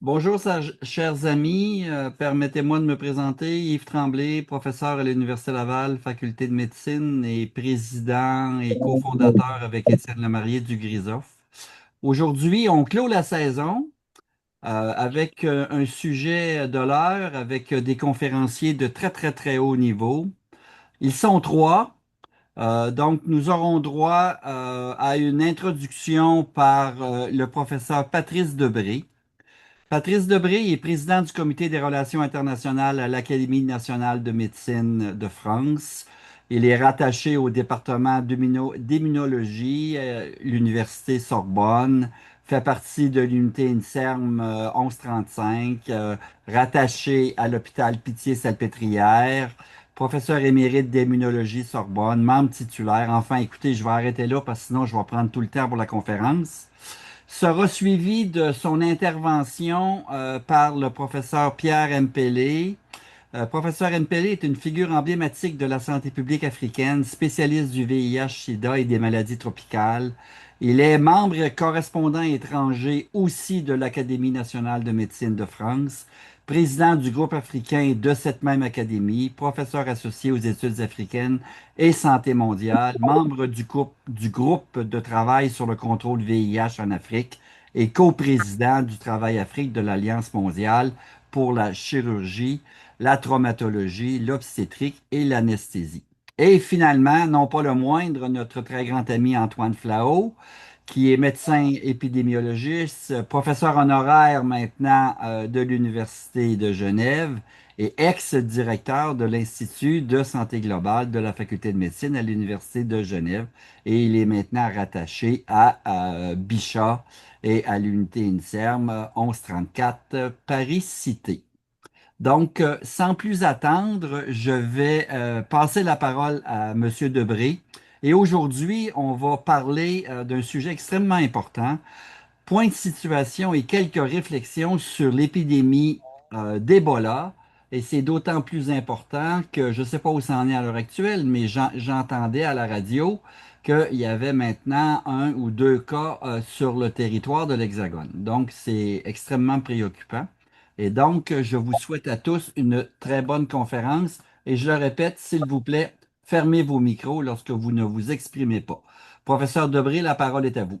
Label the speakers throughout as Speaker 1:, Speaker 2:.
Speaker 1: Bonjour, chers amis. Permettez-moi de me présenter. Yves Tremblay, professeur à l'Université Laval, faculté de médecine et président et cofondateur avec Étienne Lemarié du GRISOF. Aujourd'hui, on clôt la saison avec un sujet de l'heure, avec des conférenciers de très, très, très haut niveau. Ils sont trois. Donc, nous aurons droit à une introduction par le professeur Patrice Debré. Patrice Debré est président du Comité des relations internationales à l'Académie nationale de médecine de France. Il est rattaché au département d'immunologie, l'Université Sorbonne, fait partie de l'unité INSERM 1135, rattaché à l'hôpital Pitié-Salpêtrière, professeur émérite d'immunologie Sorbonne, membre titulaire. Enfin, écoutez, je vais arrêter là parce que sinon je vais prendre tout le temps pour la conférence. Sera suivi de son intervention par le professeur Pierre Mpele. Professeur Mpele est une figure emblématique de la santé publique africaine, spécialiste du VIH-Sida et des maladies tropicales. Il est membre correspondant étranger aussi de l'Académie nationale de médecine de France, président du groupe africain de cette même académie, professeur associé aux études africaines et santé mondiale, membre du groupe de travail sur le contrôle VIH en Afrique et coprésident du Travail Afrique de l'Alliance mondiale pour la chirurgie, la traumatologie, l'obstétrique et l'anesthésie. Et finalement, non pas le moindre, notre très grand ami Antoine Flao, qui est médecin épidémiologiste, professeur honoraire maintenant de l'Université de Genève et ex-directeur de l'Institut de santé globale de la Faculté de médecine à l'Université de Genève. Et il est maintenant rattaché à Bichat et à l'unité INSERM 1134 Paris-Cité. Donc, sans plus attendre, je vais passer la parole à Monsieur Debré. Et aujourd'hui, on va parler d'un sujet extrêmement important, point de situation et quelques réflexions sur l'épidémie d'Ebola. Et c'est d'autant plus important que je ne sais pas où ça en est à l'heure actuelle, mais j'entendais à la radio qu'il y avait maintenant un ou deux cas sur le territoire de l'Hexagone. Donc, c'est extrêmement préoccupant. Et donc, je vous souhaite à tous une très bonne conférence. Et je le répète, s'il vous plaît, fermez vos micros lorsque vous ne vous exprimez pas. Professeur Debré, la parole est à vous.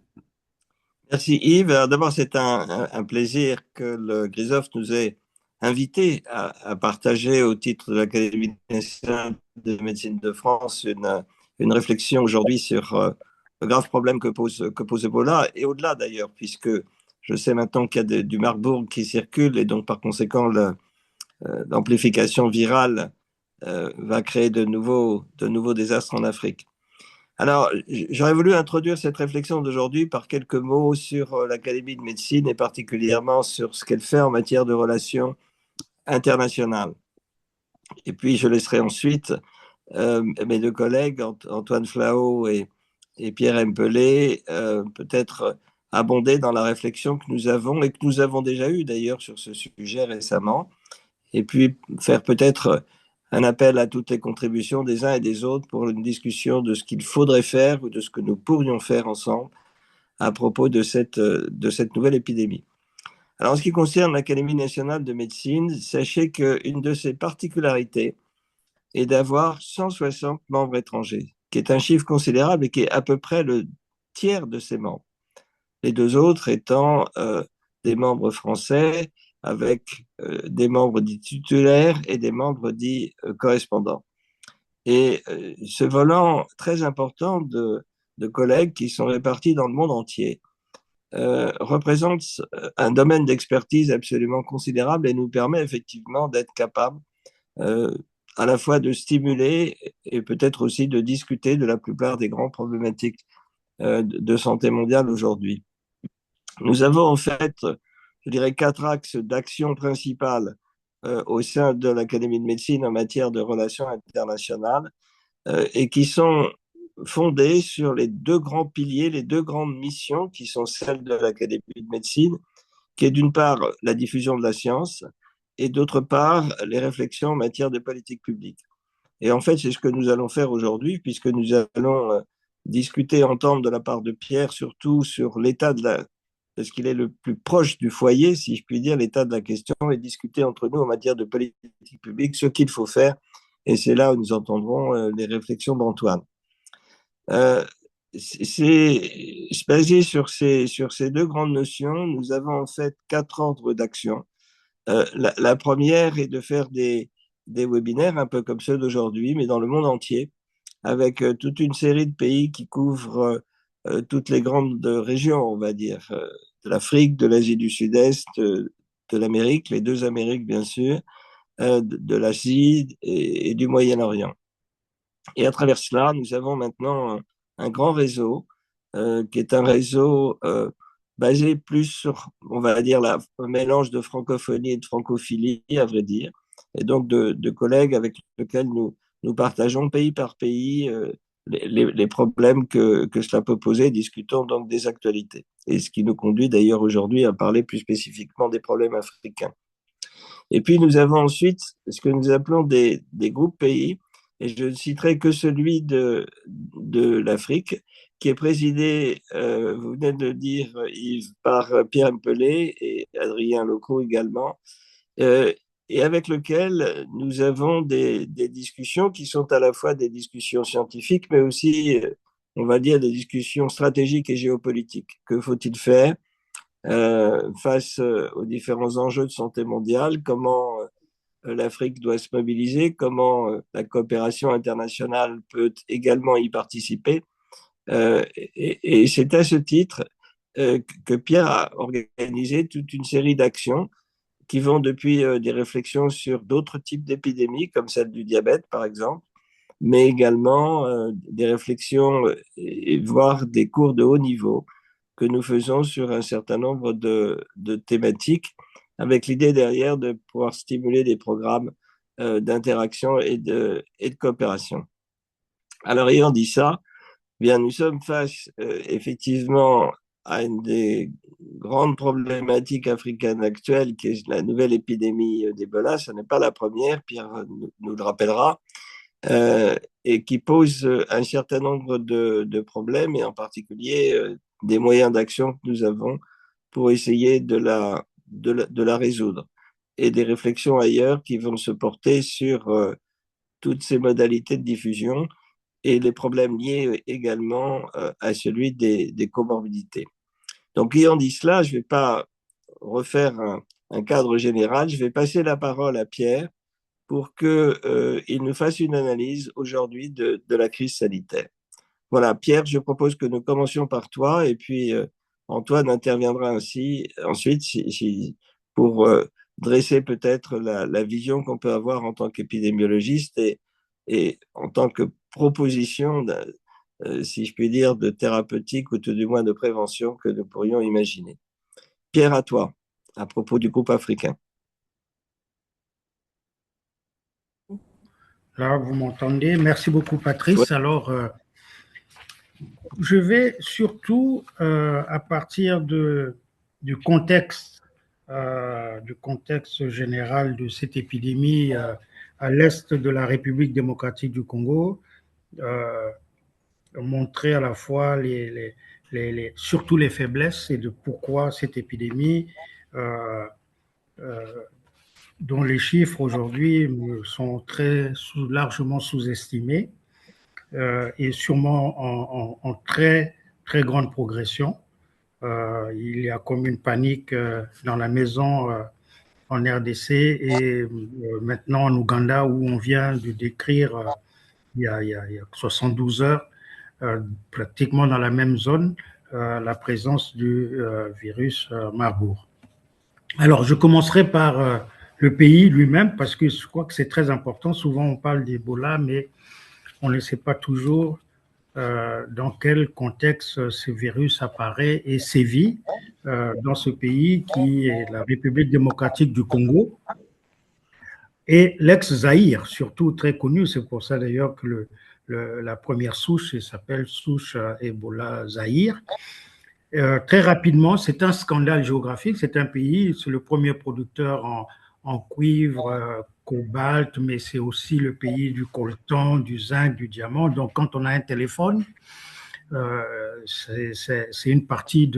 Speaker 2: Merci Yves. Alors, d'abord, c'est un plaisir que le GRISOF nous ait invités à partager au titre de l'Académie nationale de médecine de France une réflexion aujourd'hui sur le grave problème que pose Ebola et au-delà d'ailleurs, puisque je sais maintenant qu'il y a du Marburg qui circule et donc par conséquent l'amplification virale va créer de nouveaux désastres en Afrique. Alors, j'aurais voulu introduire cette réflexion d'aujourd'hui par quelques mots sur l'Académie de médecine et particulièrement sur ce qu'elle fait en matière de relations internationales. Et puis, je laisserai ensuite mes deux collègues, Antoine Flao et Pierre Mpelé, peut-être abonder dans la réflexion que nous avons et que nous avons déjà eue d'ailleurs sur ce sujet récemment, et puis faire peut-être un appel à toutes les contributions des uns et des autres pour une discussion de ce qu'il faudrait faire ou de ce que nous pourrions faire ensemble à propos de cette nouvelle épidémie. Alors, en ce qui concerne l'Académie nationale de médecine, sachez qu'une de ses particularités est d'avoir 160 membres étrangers, qui est un chiffre considérable et qui est à peu près le tiers de ses membres. Les deux autres étant des membres français avec des membres dits titulaires et des membres dits correspondants. Et ce volant très important de collègues qui sont répartis dans le monde entier représente un domaine d'expertise absolument considérable et nous permet effectivement d'être capables euh, à la fois de stimuler et peut-être aussi de discuter de la plupart des grandes problématiques de santé mondiale aujourd'hui. Nous avons en fait, je dirais, quatre axes d'action principales au sein de l'Académie de médecine en matière de relations internationales et qui sont fondés sur les deux grands piliers, les deux grandes missions qui sont celles de l'Académie de médecine, qui est d'une part la diffusion de la science et d'autre part les réflexions en matière de politique publique. Et en fait, c'est ce que nous allons faire aujourd'hui, puisque nous allons discuter, entendre de la part de Pierre, surtout sur l'état parce qu'il est le plus proche du foyer, si je puis dire, l'état de la question, et discuter entre nous en matière de politique publique ce qu'il faut faire. Et c'est là où nous entendrons les réflexions d'Antoine. Euh, c'est basé sur ces deux grandes notions. Nous avons en fait quatre ordres d'action. La première est de faire des webinaires un peu comme ceux d'aujourd'hui, mais dans le monde entier, avec toute une série de pays qui couvrent toutes les grandes régions, on va dire, de l'Afrique, de l'Asie du Sud-Est, de l'Amérique, les deux Amériques bien sûr, de l'Asie et du Moyen-Orient. Et à travers cela, nous avons maintenant un grand réseau qui est un réseau basé plus sur, on va dire, un mélange de francophonie et de francophilie, à vrai dire, et donc de collègues avec lesquels nous partageons pays par pays les problèmes que cela peut poser, discutons donc des actualités. Et ce qui nous conduit d'ailleurs aujourd'hui à parler plus spécifiquement des problèmes africains. Et puis nous avons ensuite ce que nous appelons des groupes pays, et je ne citerai que celui de l'Afrique, qui est présidé, vous venez de le dire, Yves, par Pierre Mpelé et Adrien Locaux également, euh, et avec lequel nous avons des discussions qui sont à la fois des discussions scientifiques, mais aussi, on va dire, des discussions stratégiques et géopolitiques. Que faut-il faire face aux différents enjeux de santé mondiale, comment l'Afrique doit se mobiliser, comment la coopération internationale peut également y participer. Et c'est à ce titre que Pierre a organisé toute une série d'actions qui vont depuis des réflexions sur d'autres types d'épidémies, comme celle du diabète par exemple, mais également des réflexions et voire des cours de haut niveau que nous faisons sur un certain nombre de thématiques, avec l'idée derrière de pouvoir stimuler des programmes d'interaction et de coopération. Alors, ayant dit ça, bien, nous sommes face effectivement à une des grandes problématiques africaines actuelles, qui est la nouvelle épidémie d'Ebola. Ce n'est pas la première, Pierre nous le rappellera, euh, et qui pose un certain nombre de problèmes, et en particulier des moyens d'action que nous avons pour essayer de la résoudre. Et des réflexions ailleurs qui vont se porter sur toutes ces modalités de diffusion et les problèmes liés également à celui des comorbidités. Donc, ayant dit cela, je ne vais pas refaire un cadre général, je vais passer la parole à Pierre pour qu'il nous fasse une analyse aujourd'hui de la crise sanitaire. Voilà, Pierre, je propose que nous commencions par toi et puis Antoine interviendra ainsi ensuite pour dresser peut-être la vision qu'on peut avoir en tant qu'épidémiologiste et en tant que proposition, si je puis dire, de thérapeutique ou tout du moins de prévention que nous pourrions imaginer. Pierre, à toi, à propos du groupe africain.
Speaker 3: Là, vous m'entendez. Merci beaucoup,
Speaker 2: Ouais.
Speaker 3: Patrice. Alors, je vais surtout, à partir du contexte général de cette épidémie à l'est de la République démocratique du Congo, euh, montrer à la fois surtout les faiblesses et de pourquoi cette épidémie, euh, euh, dont les chiffres aujourd'hui sont largement sous-estimés, est sûrement en très, très grande progression. Il y a comme une panique dans la maison en RDC et maintenant en Ouganda où on vient de décrire il y a 72 heures, pratiquement dans la même zone, la présence du virus Marburg. Alors, je commencerai par le pays lui-même parce que je crois que c'est très important. Souvent, on parle d'Ebola, mais on ne sait pas toujours dans quel contexte ce virus apparaît et sévit dans ce pays qui est la République démocratique du Congo et l'ex-Zaïre, surtout très connu. C'est pour ça d'ailleurs que la première souche s'appelle souche Ebola Zaïre. Très rapidement, c'est un scandale géographique. C'est un pays, c'est le premier producteur en cuivre, cobalt, mais c'est aussi le pays du coltan, du zinc, du diamant. Donc, quand on a un téléphone, c'est une partie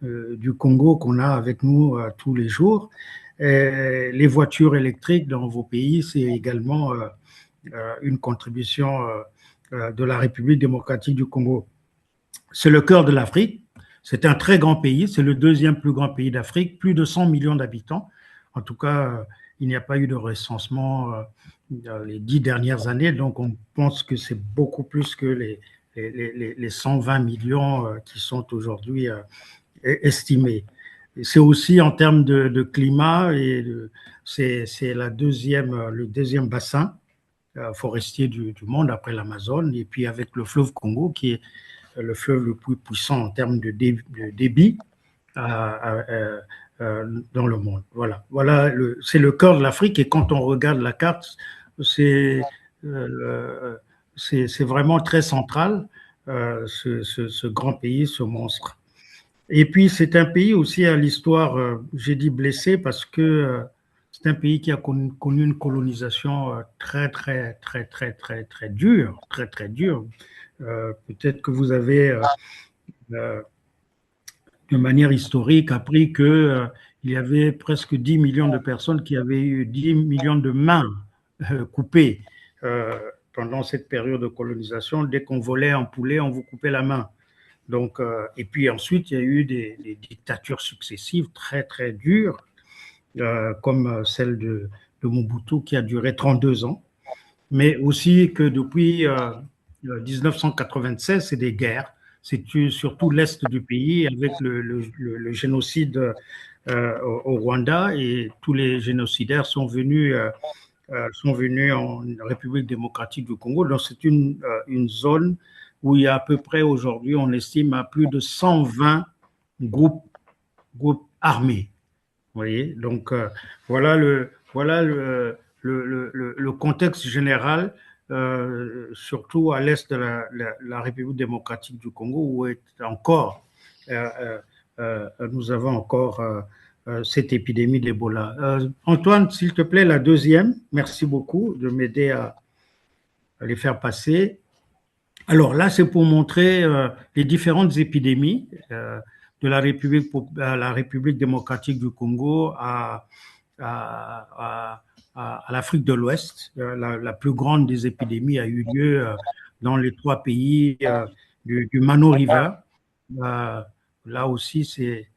Speaker 3: du Congo qu'on a avec nous tous les jours. Et les voitures électriques dans vos pays, c'est également une contribution de la République démocratique du Congo. C'est le cœur de l'Afrique. C'est un très grand pays. C'est le deuxième plus grand pays d'Afrique, plus de 100 millions d'habitants. En tout cas, il n'y a pas eu de recensement les 10 dernières années, donc on pense que c'est beaucoup plus que les 120 millions qui sont aujourd'hui estimés. C'est aussi en termes de climat, et c'est le deuxième bassin forestier du monde après l'Amazone, et puis avec le fleuve Congo qui est le fleuve le plus puissant en termes de débit dans le monde. Voilà, c'est le cœur de l'Afrique, et quand on regarde la carte, c'est vraiment très central, ce grand pays, ce monstre. Et puis c'est un pays aussi à l'histoire, j'ai dit blessé, parce que c'est un pays qui a connu une colonisation très, très, très, très, très, très dure, très, très dure. Peut-être que vous avez de manière historique, appris qu'il y avait presque 10 millions de personnes qui avaient eu 10 millions de mains coupées pendant cette période de colonisation. Dès qu'on volait un poulet, on vous coupait la main. Donc, et puis ensuite, il y a eu des dictatures successives très, très dures, comme celle de Mobutu, qui a duré 32 ans. Mais aussi que depuis 1996, c'est des guerres. C'est surtout l'Est du pays, avec le génocide au Rwanda, et tous les génocidaires sont venus en République démocratique du Congo. Donc c'est une zone où il y a à peu près aujourd'hui, on estime à plus de 120 groupes armés. Vous voyez, donc voilà le contexte général, surtout à l'est de la République démocratique du Congo, où nous avons encore cette épidémie d'Ebola. Antoine, s'il te plaît, la deuxième. Merci beaucoup de m'aider à les faire passer. Alors là, c'est pour montrer les différentes épidémies de la République démocratique du Congo à l'Afrique de l'Ouest. La plus grande des épidémies a eu lieu dans les 3 pays du Mano River. Là aussi, c'est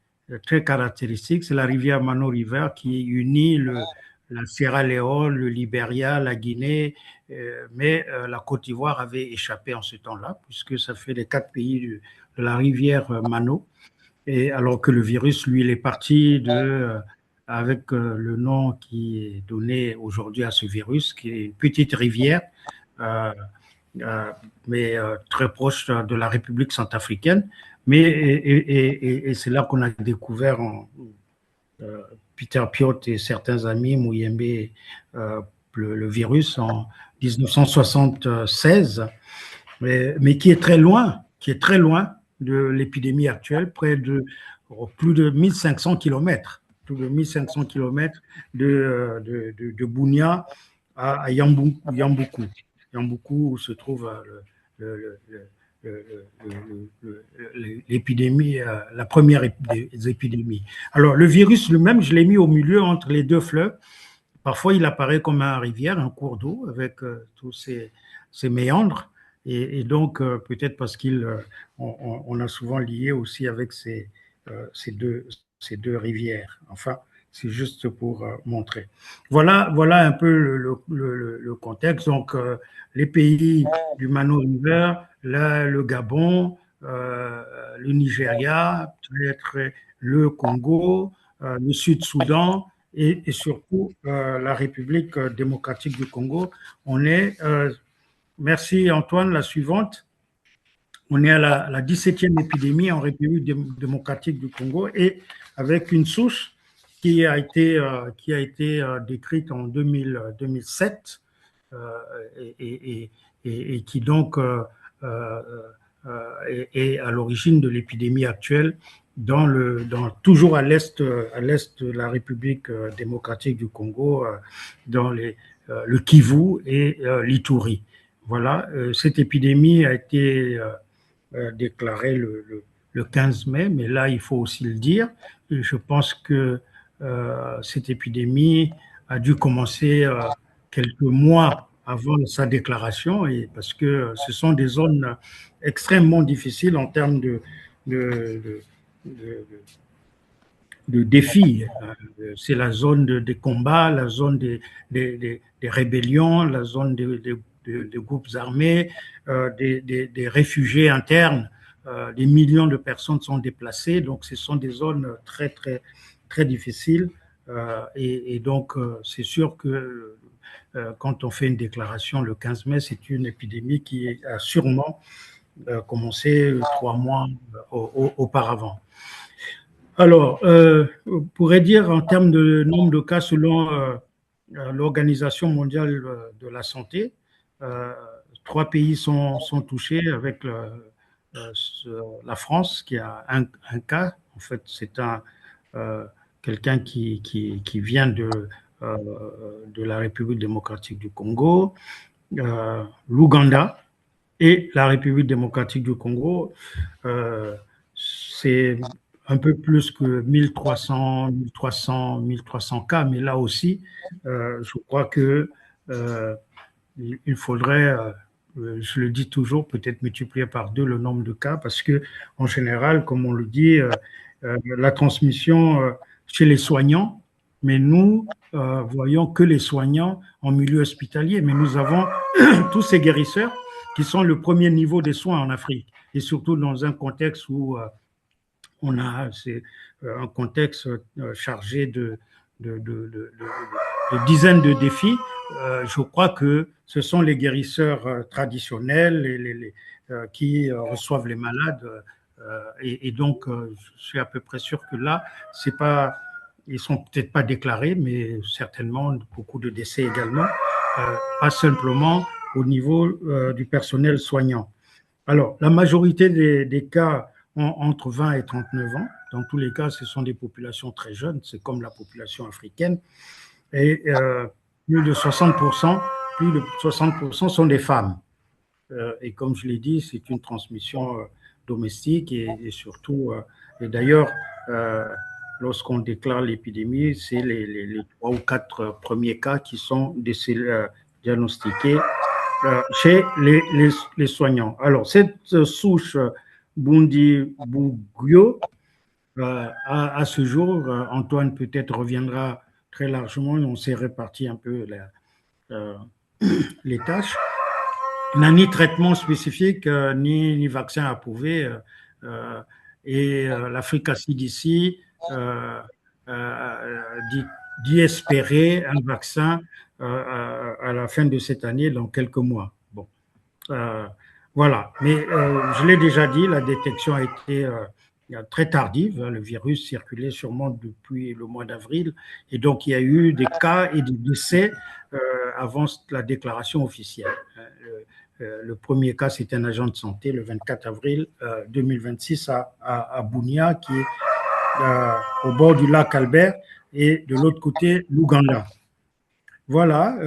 Speaker 3: très caractéristique. C'est la rivière Mano River qui unit la Sierra Leone, le Libéria, la Guinée, mais la Côte d'Ivoire avait échappé en ce temps-là, puisque ça fait les 4 pays de la rivière Mano. Et alors que le virus, lui, il est parti avec le nom qui est donné aujourd'hui à ce virus, qui est une petite rivière, mais très proche de la République centrafricaine. Et c'est là qu'on a découvert Peter Piot et certains amis, Muyembe, le virus en 1976, mais qui est très loin de l'épidémie actuelle, plus de 1500 km, de Bunia à Yamboukou, où se trouve l'épidémie, la première des épidémies. Alors, le virus lui-même, je l'ai mis au milieu entre les 2 fleuves. Parfois, il apparaît comme une rivière, un cours d'eau, avec tous ces méandres. Et donc, peut-être parce qu'on a souvent lié aussi avec ces 2 rivières. Enfin, c'est juste pour montrer. Voilà un peu le contexte. Donc, les pays du Mano River, le Gabon, le Nigeria, peut-être le Congo, le Sud-Soudan et surtout la République démocratique du Congo. Merci Antoine, la suivante. On est à la 17e épidémie en République démocratique du Congo, et avec une souche qui a été décrite en 2007 et qui donc est à l'origine de l'épidémie actuelle toujours à l'est de la République démocratique du Congo, dans le Kivu et l'Ituri. Voilà, cette épidémie a été déclaré le 15 mai, mais là, il faut aussi le dire. Et je pense que cette épidémie a dû commencer quelques mois avant sa déclaration, et parce que ce sont des zones extrêmement difficiles en termes de, de, de défis. C'est la zone des combats, la zone des rébellions, la zone des groupes armés, des réfugiés internes. Des millions de personnes sont déplacées, donc ce sont des zones très, très, très difficiles. Et donc, c'est sûr que quand on fait une déclaration le 15 mai, c'est une épidémie qui a sûrement commencé 3 mois auparavant. Alors, on pourrait dire en termes de nombre de cas selon l'Organisation mondiale de la santé, 3 pays sont touchés avec la France qui a un cas. En fait, c'est quelqu'un qui vient de la République démocratique du Congo, l'Ouganda et la République démocratique du Congo. C'est un peu plus que 1300 cas, mais là aussi, je crois que il faudrait, je le dis toujours, peut-être multiplier par 2 le nombre de cas, parce que en général, comme on le dit, la transmission chez les soignants, mais nous voyons que les soignants en milieu hospitalier, mais nous avons tous ces guérisseurs qui sont le premier niveau des soins en Afrique, et surtout dans un contexte où c'est un contexte chargé de dizaines de défis. Je crois que ce sont les guérisseurs traditionnels qui reçoivent les malades. Et donc, je suis à peu près sûr que là, c'est pas, ils sont peut-être pas déclarés, mais certainement beaucoup de décès également, pas simplement au niveau du personnel soignant. Alors, la majorité des cas ont entre 20 et 39 ans. Dans tous les cas, ce sont des populations très jeunes, c'est comme la population africaine. Et plus de 60% sont des femmes. Et comme je l'ai dit, c'est une transmission domestique et surtout, et d'ailleurs, lorsqu'on déclare l'épidémie, c'est les 3 ou 4 premiers cas qui sont diagnostiqués chez les soignants. Alors, cette souche Bundibugyo, à ce jour, Antoine peut-être reviendra très largement, on s'est réparti un peu les tâches, n'a ni traitement spécifique, ni vaccin approuvé, et l'Africa CDC dit espérer un vaccin à la fin de cette année, dans quelques mois. Bon, voilà. Mais je l'ai déjà dit, la détection a été très tardive. Le virus circulait sûrement depuis le mois d'avril, et donc il y a eu des cas et des décès avant la déclaration officielle. Le premier cas, c'était un agent de santé le 24 avril 2026 à Bunia, qui est au bord du lac Albert, et de l'autre côté, l'Ouganda. Voilà,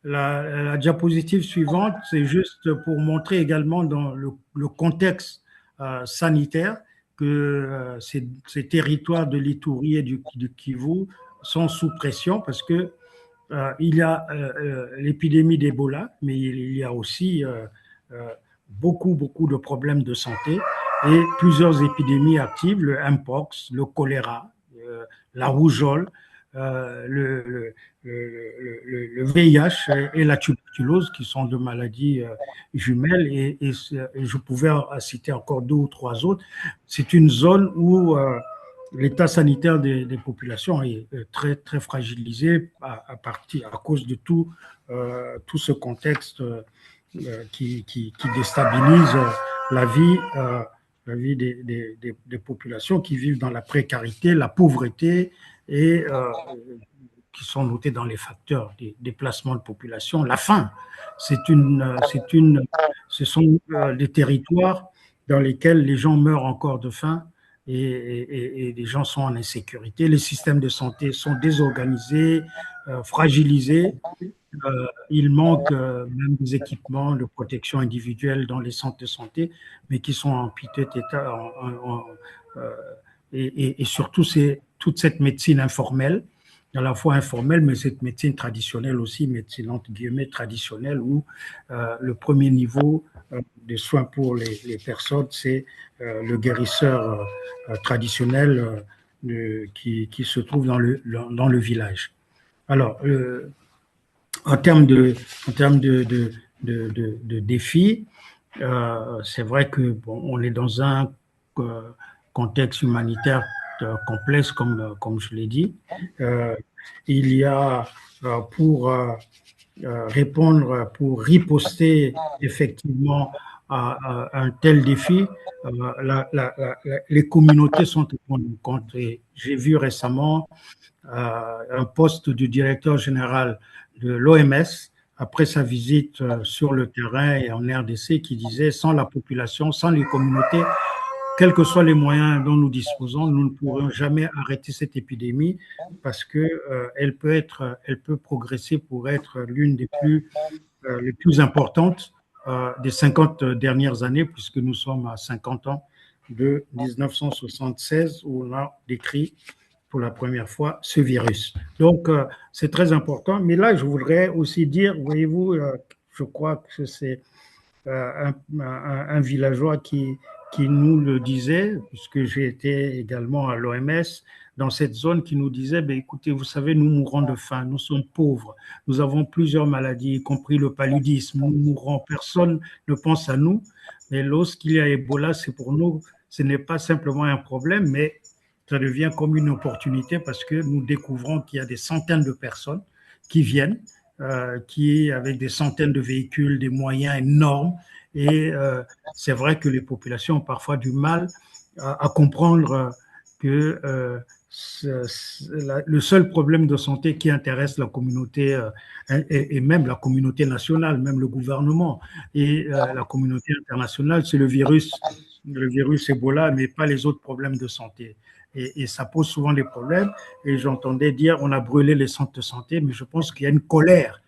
Speaker 3: la diapositive suivante, c'est juste pour montrer également dans le contexte sanitaire que ces territoires de l'Ituri et du Kivu sont sous pression, parce que il y a l'épidémie d'Ebola, mais il y a aussi beaucoup de problèmes de santé et plusieurs épidémies actives, le Mpox, le choléra, la rougeole, le VIH et la tuberculose, qui sont deux maladies jumelles, et je pouvais citer encore 2 ou 3 autres. C'est une zone où l'état sanitaire des populations est très, très fragilisé à cause de tout ce contexte qui déstabilise la vie des populations qui vivent dans la précarité, la pauvreté, et qui sont notés dans les facteurs des déplacements de population. La faim, ce sont des territoires dans lesquels les gens meurent encore de faim, et les gens sont en insécurité. Les systèmes de santé sont désorganisés, fragilisés. Il manque même des équipements de protection individuelle dans les centres de santé, mais qui sont en piteux état. Euh, et surtout, c'est toute cette médecine informelle, à la fois informelle, mais cette médecine traditionnelle aussi, médecine entre guillemets traditionnelle, où le premier niveau de soins pour les personnes, c'est le guérisseur traditionnel qui se trouve dans le village. Alors, en termes de défis, c'est vrai que bon, on est dans un contexte humanitaire complexe, comme je l'ai dit. Il y a pour répondre, pour riposter effectivement à un tel défi, les communautés sont à prendre en compte. Et j'ai vu récemment un poste du directeur général de l'OMS après sa visite sur le terrain et en RDC qui disait sans la population, sans les communautés, quels que soient les moyens dont nous disposons, nous ne pourrons jamais arrêter cette épidémie parce que elle peut progresser pour être l'une des les plus importantes des 50 dernières années, puisque nous sommes à 50 ans de 1976 où on a décrit pour la première fois ce virus. Donc, c'est très important. Mais là, je voudrais aussi dire, voyez-vous, je crois que c'est un villageois qui nous le disait, puisque j'ai été également à l'OMS, dans cette zone qui nous disait, ben, écoutez, vous savez, nous mourons de faim, nous sommes pauvres, nous avons plusieurs maladies, y compris le paludisme, nous mourons, personne ne pense à nous, mais lorsqu'il y a Ebola, c'est pour nous, ce n'est pas simplement un problème, mais ça devient comme une opportunité parce que nous découvrons qu'il y a des centaines de personnes qui viennent, qui avec des centaines de véhicules, des moyens énormes. Et c'est vrai que les populations ont parfois du mal à comprendre que le seul problème de santé qui intéresse la communauté et même la communauté nationale, même le gouvernement et la communauté internationale, c'est le virus Ebola, mais pas les autres problèmes de santé. Et ça pose souvent des problèmes. Et j'entendais dire on a brûlé les centres de santé, mais je pense qu'il y a une colère,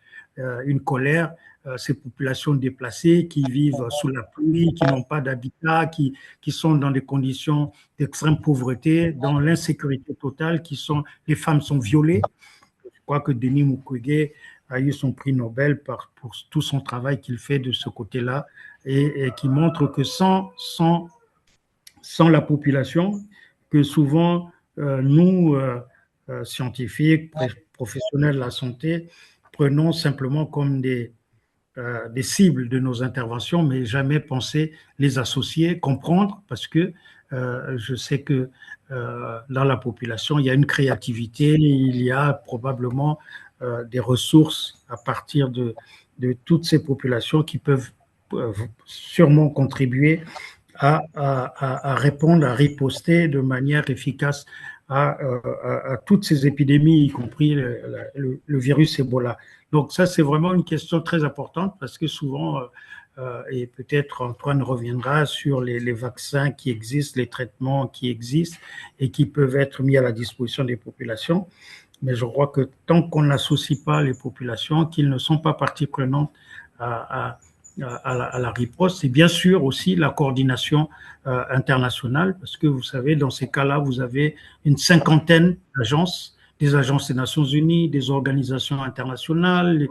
Speaker 3: ces populations déplacées qui vivent sous la pluie, qui n'ont pas d'habitat, qui sont dans des conditions d'extrême pauvreté, dans l'insécurité totale, les femmes sont violées. Je crois que Denis Mukwege a eu son prix Nobel pour tout son travail qu'il fait de ce côté-là et qui montre que sans la population, que souvent nous, scientifiques, professionnels de la santé, prenons simplement comme des cibles de nos interventions, mais jamais penser les associer, comprendre, parce que je sais que dans la population, il y a une créativité, il y a probablement des ressources à partir de toutes ces populations qui peuvent sûrement contribuer à répondre, à riposter de manière efficace à toutes ces épidémies, y compris le virus Ebola. Donc ça, c'est vraiment une question très importante parce que souvent, et peut-être Antoine reviendra sur les vaccins qui existent, les traitements qui existent et qui peuvent être mis à la disposition des populations. Mais je crois que tant qu'on n'associe pas les populations, qu'ils ne sont pas partie prenante à la riposte, et bien sûr aussi la coordination internationale, parce que vous savez, dans ces cas-là, vous avez une cinquantaine d'agences, des agences des Nations Unies, des organisations internationales,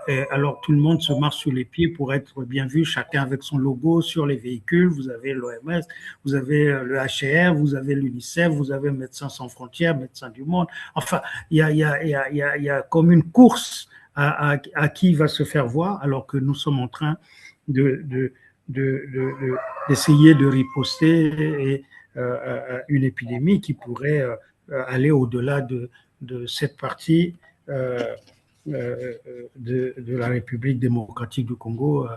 Speaker 3: et alors tout le monde se marche sur les pieds pour être bien vu, chacun avec son logo sur les véhicules. Vous avez l'OMS, vous avez le HCR, vous avez l'UNICEF, vous avez Médecins sans frontières, Médecins du monde. Enfin, il y a comme une course à qui va se faire voir, alors que nous sommes en train d'essayer de riposter à une épidémie qui pourrait aller au-delà de cette partie de la République démocratique du Congo.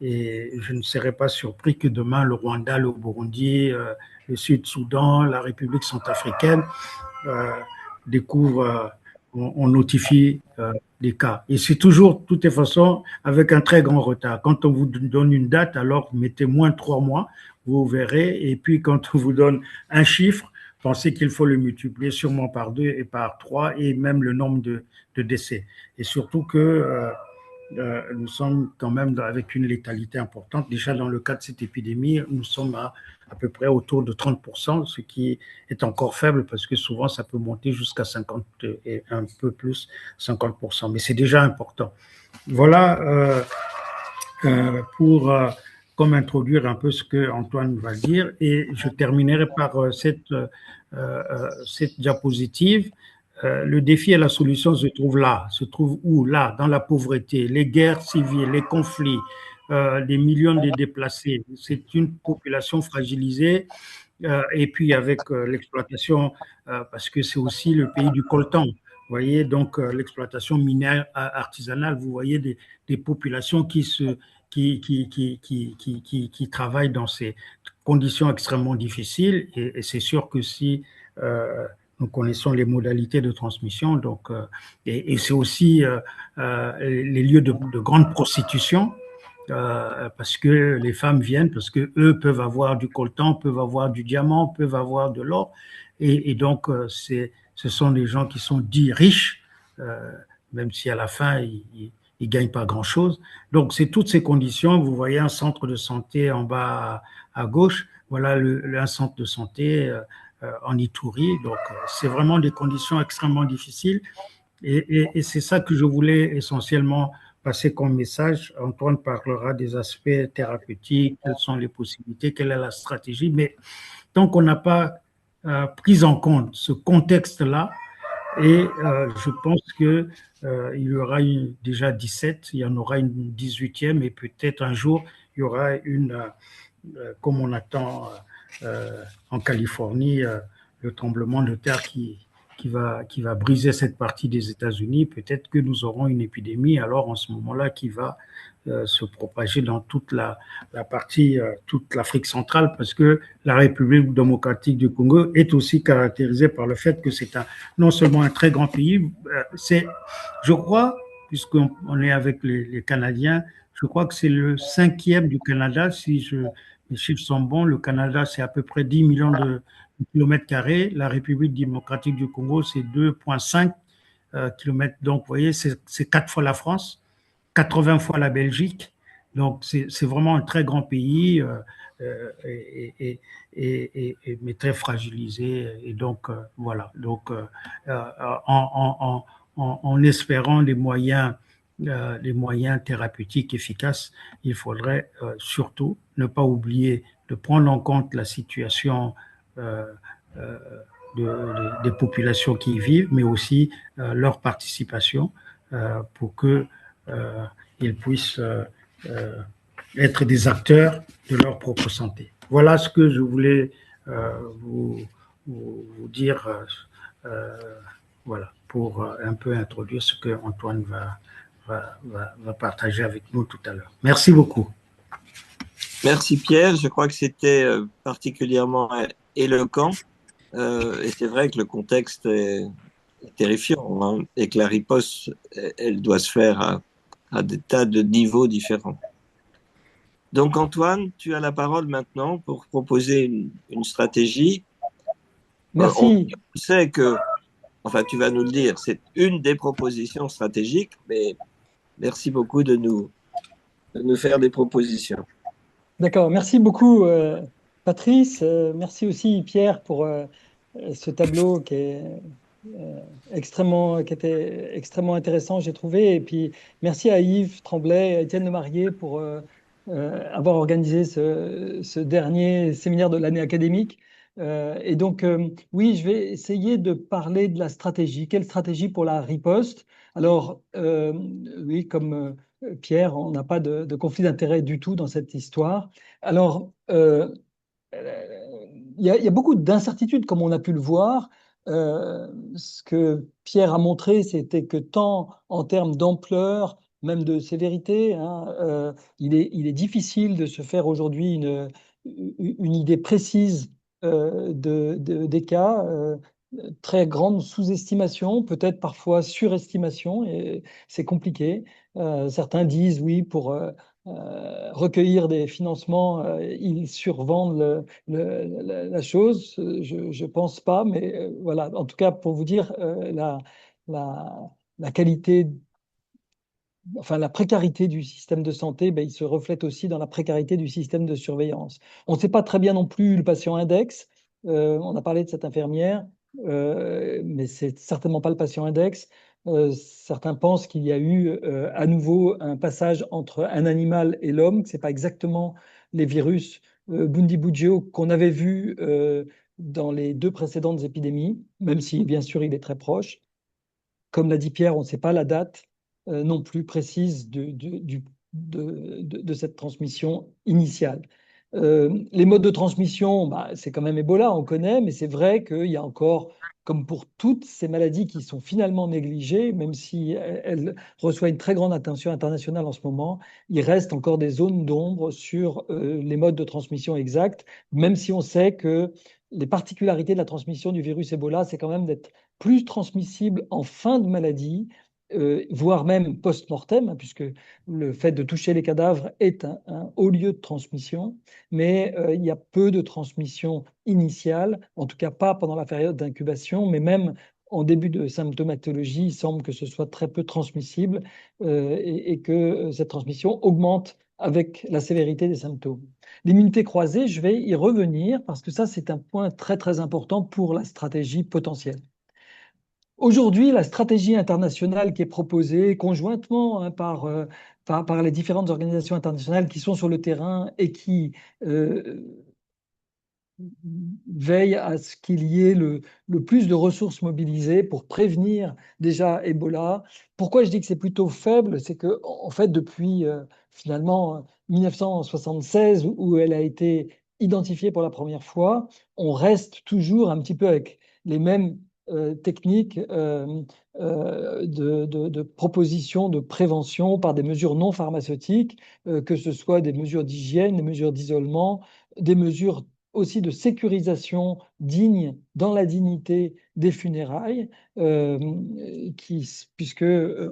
Speaker 3: Et je ne serais pas surpris que demain, le Rwanda, le Burundi, le Sud-Soudan, la République centrafricaine découvrent on notifie les cas. Et c'est toujours, de toutes les façons, avec un très grand retard. Quand on vous donne une date, alors mettez moins de 3 mois, vous verrez. Et puis quand on vous donne un chiffre, pensez qu'il faut le multiplier sûrement par 2 et par 3 et même le nombre de décès. Et surtout que nous sommes quand même avec une létalité importante. Déjà, dans le cas de cette épidémie, nous sommes à peu près autour de 30%, ce qui est encore faible parce que souvent, ça peut monter jusqu'à 50 et un peu plus, 50%. Mais c'est déjà important. Voilà pour comme introduire un peu ce que Antoine va dire. Et je terminerai par cette diapositive. Le défi et la solution se trouvent là. Se trouvent où? Là, dans la pauvreté, les guerres civiles, les conflits, des millions de déplacés. C'est une population fragilisée. Et puis avec l'exploitation, parce que c'est aussi le pays du coltan. Vous voyez, donc l'exploitation minière artisanale, vous voyez des populations qui travaillent dans ces conditions extrêmement difficiles. Et c'est sûr que si nous connaissons les modalités de transmission, donc, et c'est aussi les lieux de grande prostitution. Parce que les femmes viennent, parce que eux peuvent avoir du coltan, peuvent avoir du diamant, peuvent avoir de l'or, et donc ce sont des gens qui sont dits riches, euh, même si à la fin ils gagnent pas grand-chose. Donc c'est toutes ces conditions. Vous voyez un centre de santé en bas à gauche. Voilà un centre de santé en Ituri. Donc c'est vraiment des conditions extrêmement difficiles. Et c'est ça que je voulais essentiellement passer comme message. Antoine parlera des aspects thérapeutiques, quelles sont les possibilités, quelle est la stratégie. Mais tant qu'on n'a pas pris en compte ce contexte-là, et je pense qu'il y aura déjà 17, il y en aura une 18e, et peut-être un jour, il y aura comme on attend en Californie, le tremblement de terre qui va briser cette partie des États-Unis. Peut-être que nous aurons une épidémie, alors en ce moment-là, qui va se propager dans toute la partie, toute l'Afrique centrale, parce que la République démocratique du Congo est aussi caractérisée par le fait que c'est non seulement un très grand pays, je crois, puisqu'on est avec les Canadiens, je crois que c'est le 5e du Canada, si les chiffres sont bons. Le Canada, c'est à peu près 10 millions de kilomètres carrés. La République démocratique du Congo, c'est 2,5 kilomètres. Donc, vous voyez, c'est 4 fois la France, 80 fois la Belgique. Donc, c'est vraiment un très grand pays, mais très fragilisé. Et donc, voilà. Donc, en espérant les moyens thérapeutiques efficaces, il faudrait surtout ne pas oublier de prendre en compte la situation euh, euh, des populations qui y vivent, mais aussi leur participation pour qu'ils puissent être des acteurs de leur propre santé. Voilà ce que je voulais vous dire, voilà, pour un peu introduire ce que Antoine va partager avec nous tout à l'heure. Merci beaucoup.
Speaker 2: Merci Pierre, je crois que c'était particulièrement éloquent et c'est vrai que le contexte est terrifiant hein, et que la riposte, elle doit se faire à des tas de niveaux différents. Donc Antoine, tu as la parole maintenant pour proposer une stratégie.
Speaker 4: Merci.
Speaker 2: On sait que, enfin tu vas nous le dire, c'est une des propositions stratégiques, mais merci beaucoup de nous faire des propositions.
Speaker 4: D'accord, merci beaucoup Patrice. Merci aussi Pierre pour ce tableau qui était extrêmement intéressant, j'ai trouvé. Et puis merci à Yves Tremblay et à Étienne Lemarié pour avoir organisé ce dernier séminaire de l'année académique. Et donc, oui, je vais essayer de parler de la stratégie. Quelle stratégie pour la riposte? Alors, oui, comme Pierre, on n'a pas de conflit d'intérêt du tout dans cette histoire. Alors, il y a beaucoup d'incertitudes, comme on a pu le voir. Ce que Pierre a montré, c'était que tant en termes d'ampleur, même de sévérité, hein, il est difficile de se faire aujourd'hui une idée précise des cas. très grande sous-estimation, peut-être parfois surestimation, et c'est compliqué. Certains disent oui, pour recueillir des financements, ils survendent la chose. Je ne pense pas, mais voilà. En tout cas, pour vous dire, la, la qualité, enfin la précarité du système de santé, ben, il se reflète aussi dans la précarité du système de surveillance. On ne sait pas très bien non plus le patient index. On a parlé de cette infirmière, mais c'est certainement pas le patient index. Certains pensent qu'il y a eu à nouveau un passage entre un animal et l'homme, que ce n'est pas exactement les virus Bundibugyo qu'on avait vus dans les deux précédentes épidémies, même si bien sûr il est très proche. Comme l'a dit Pierre, on ne sait pas la date non plus précise de cette transmission initiale. Les modes de transmission, bah, c'est quand même Ebola, on connaît, mais c'est vrai qu'il y a encore, comme pour toutes ces maladies qui sont finalement négligées, même si elles reçoivent une très grande attention internationale en ce moment, il reste encore des zones d'ombre sur les modes de transmission exacts, même si on sait que les particularités de la transmission du virus Ebola, c'est quand même d'être plus transmissible en fin de maladie, voire même post-mortem, hein, puisque le fait de toucher les cadavres est un haut lieu de transmission, mais il y a peu de transmission initiale, en tout cas pas pendant la période d'incubation, mais même en début de symptomatologie, il semble que ce soit très peu transmissible et que cette transmission augmente avec la sévérité des symptômes. L'immunité croisée, je vais y revenir parce que ça, c'est un point très très important pour la stratégie potentielle. Aujourd'hui, la stratégie internationale qui est proposée conjointement hein, par les différentes organisations internationales qui sont sur le terrain et qui veillent à ce qu'il y ait le plus de ressources mobilisées pour prévenir déjà Ebola. Pourquoi je dis que c'est plutôt faible? C'est que en fait, depuis finalement 1976, où elle a été identifiée pour la première fois, on reste toujours un petit peu avec les mêmes techniques de proposition, de prévention par des mesures non pharmaceutiques, que ce soit des mesures d'hygiène, des mesures d'isolement, des mesures aussi de sécurisation digne dans la dignité des funérailles, puisque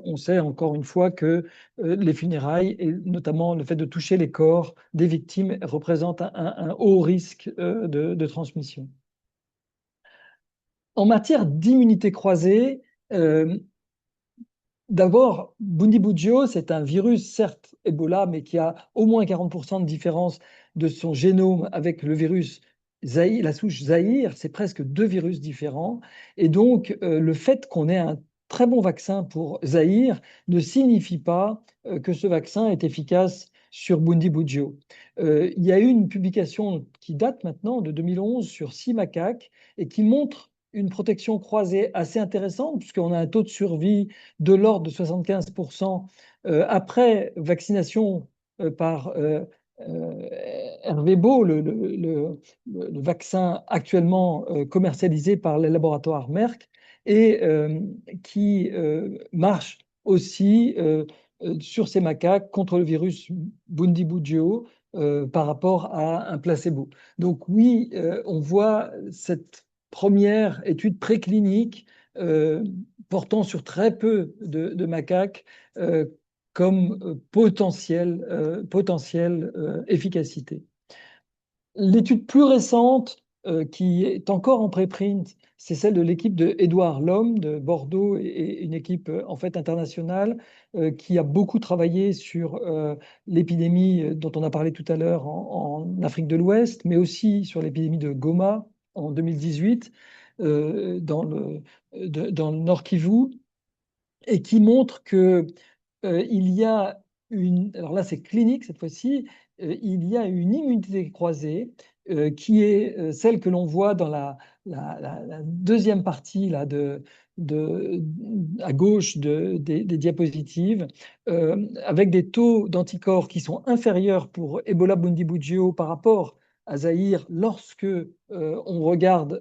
Speaker 4: on sait encore une fois que les funérailles, et notamment le fait de toucher les corps des victimes, représente un haut risque de transmission. En matière d'immunité croisée, d'abord, Bundibugyo, c'est un virus, certes Ebola, mais qui a au moins 40% de différence de son génome avec le virus Zaïre, la souche Zaïre, c'est presque deux virus différents. Et donc, le fait qu'on ait un très bon vaccin pour Zaïre ne signifie pas que ce vaccin est efficace sur Bundibugyo. Il y a eu une publication qui date maintenant de 2011 sur 6 macaques et qui montre une protection croisée assez intéressante, puisqu'on a un taux de survie de l'ordre de 75% après vaccination par Ervebo, le vaccin actuellement commercialisé par les laboratoires Merck, et qui marche aussi sur ces macaques contre le virus Bundibugyo par rapport à un placebo. Donc oui, on voit cette première étude préclinique portant sur très peu de macaques comme potentielle efficacité. L'étude plus récente qui est encore en préprint, c'est celle de l'équipe de Édouard Lhomme de Bordeaux et une équipe en fait internationale qui a beaucoup travaillé sur l'épidémie dont on a parlé tout à l'heure en Afrique de l'Ouest, mais aussi sur l'épidémie de Goma en 2018 dans le Nord Kivu et qui montre que il y a alors là c'est clinique cette fois-ci, il y a une immunité croisée qui est celle que l'on voit dans la deuxième partie là, à gauche des diapositives, avec des taux d'anticorps qui sont inférieurs pour Ebola Bundibugyo par rapport à Zaïre lorsque on regarde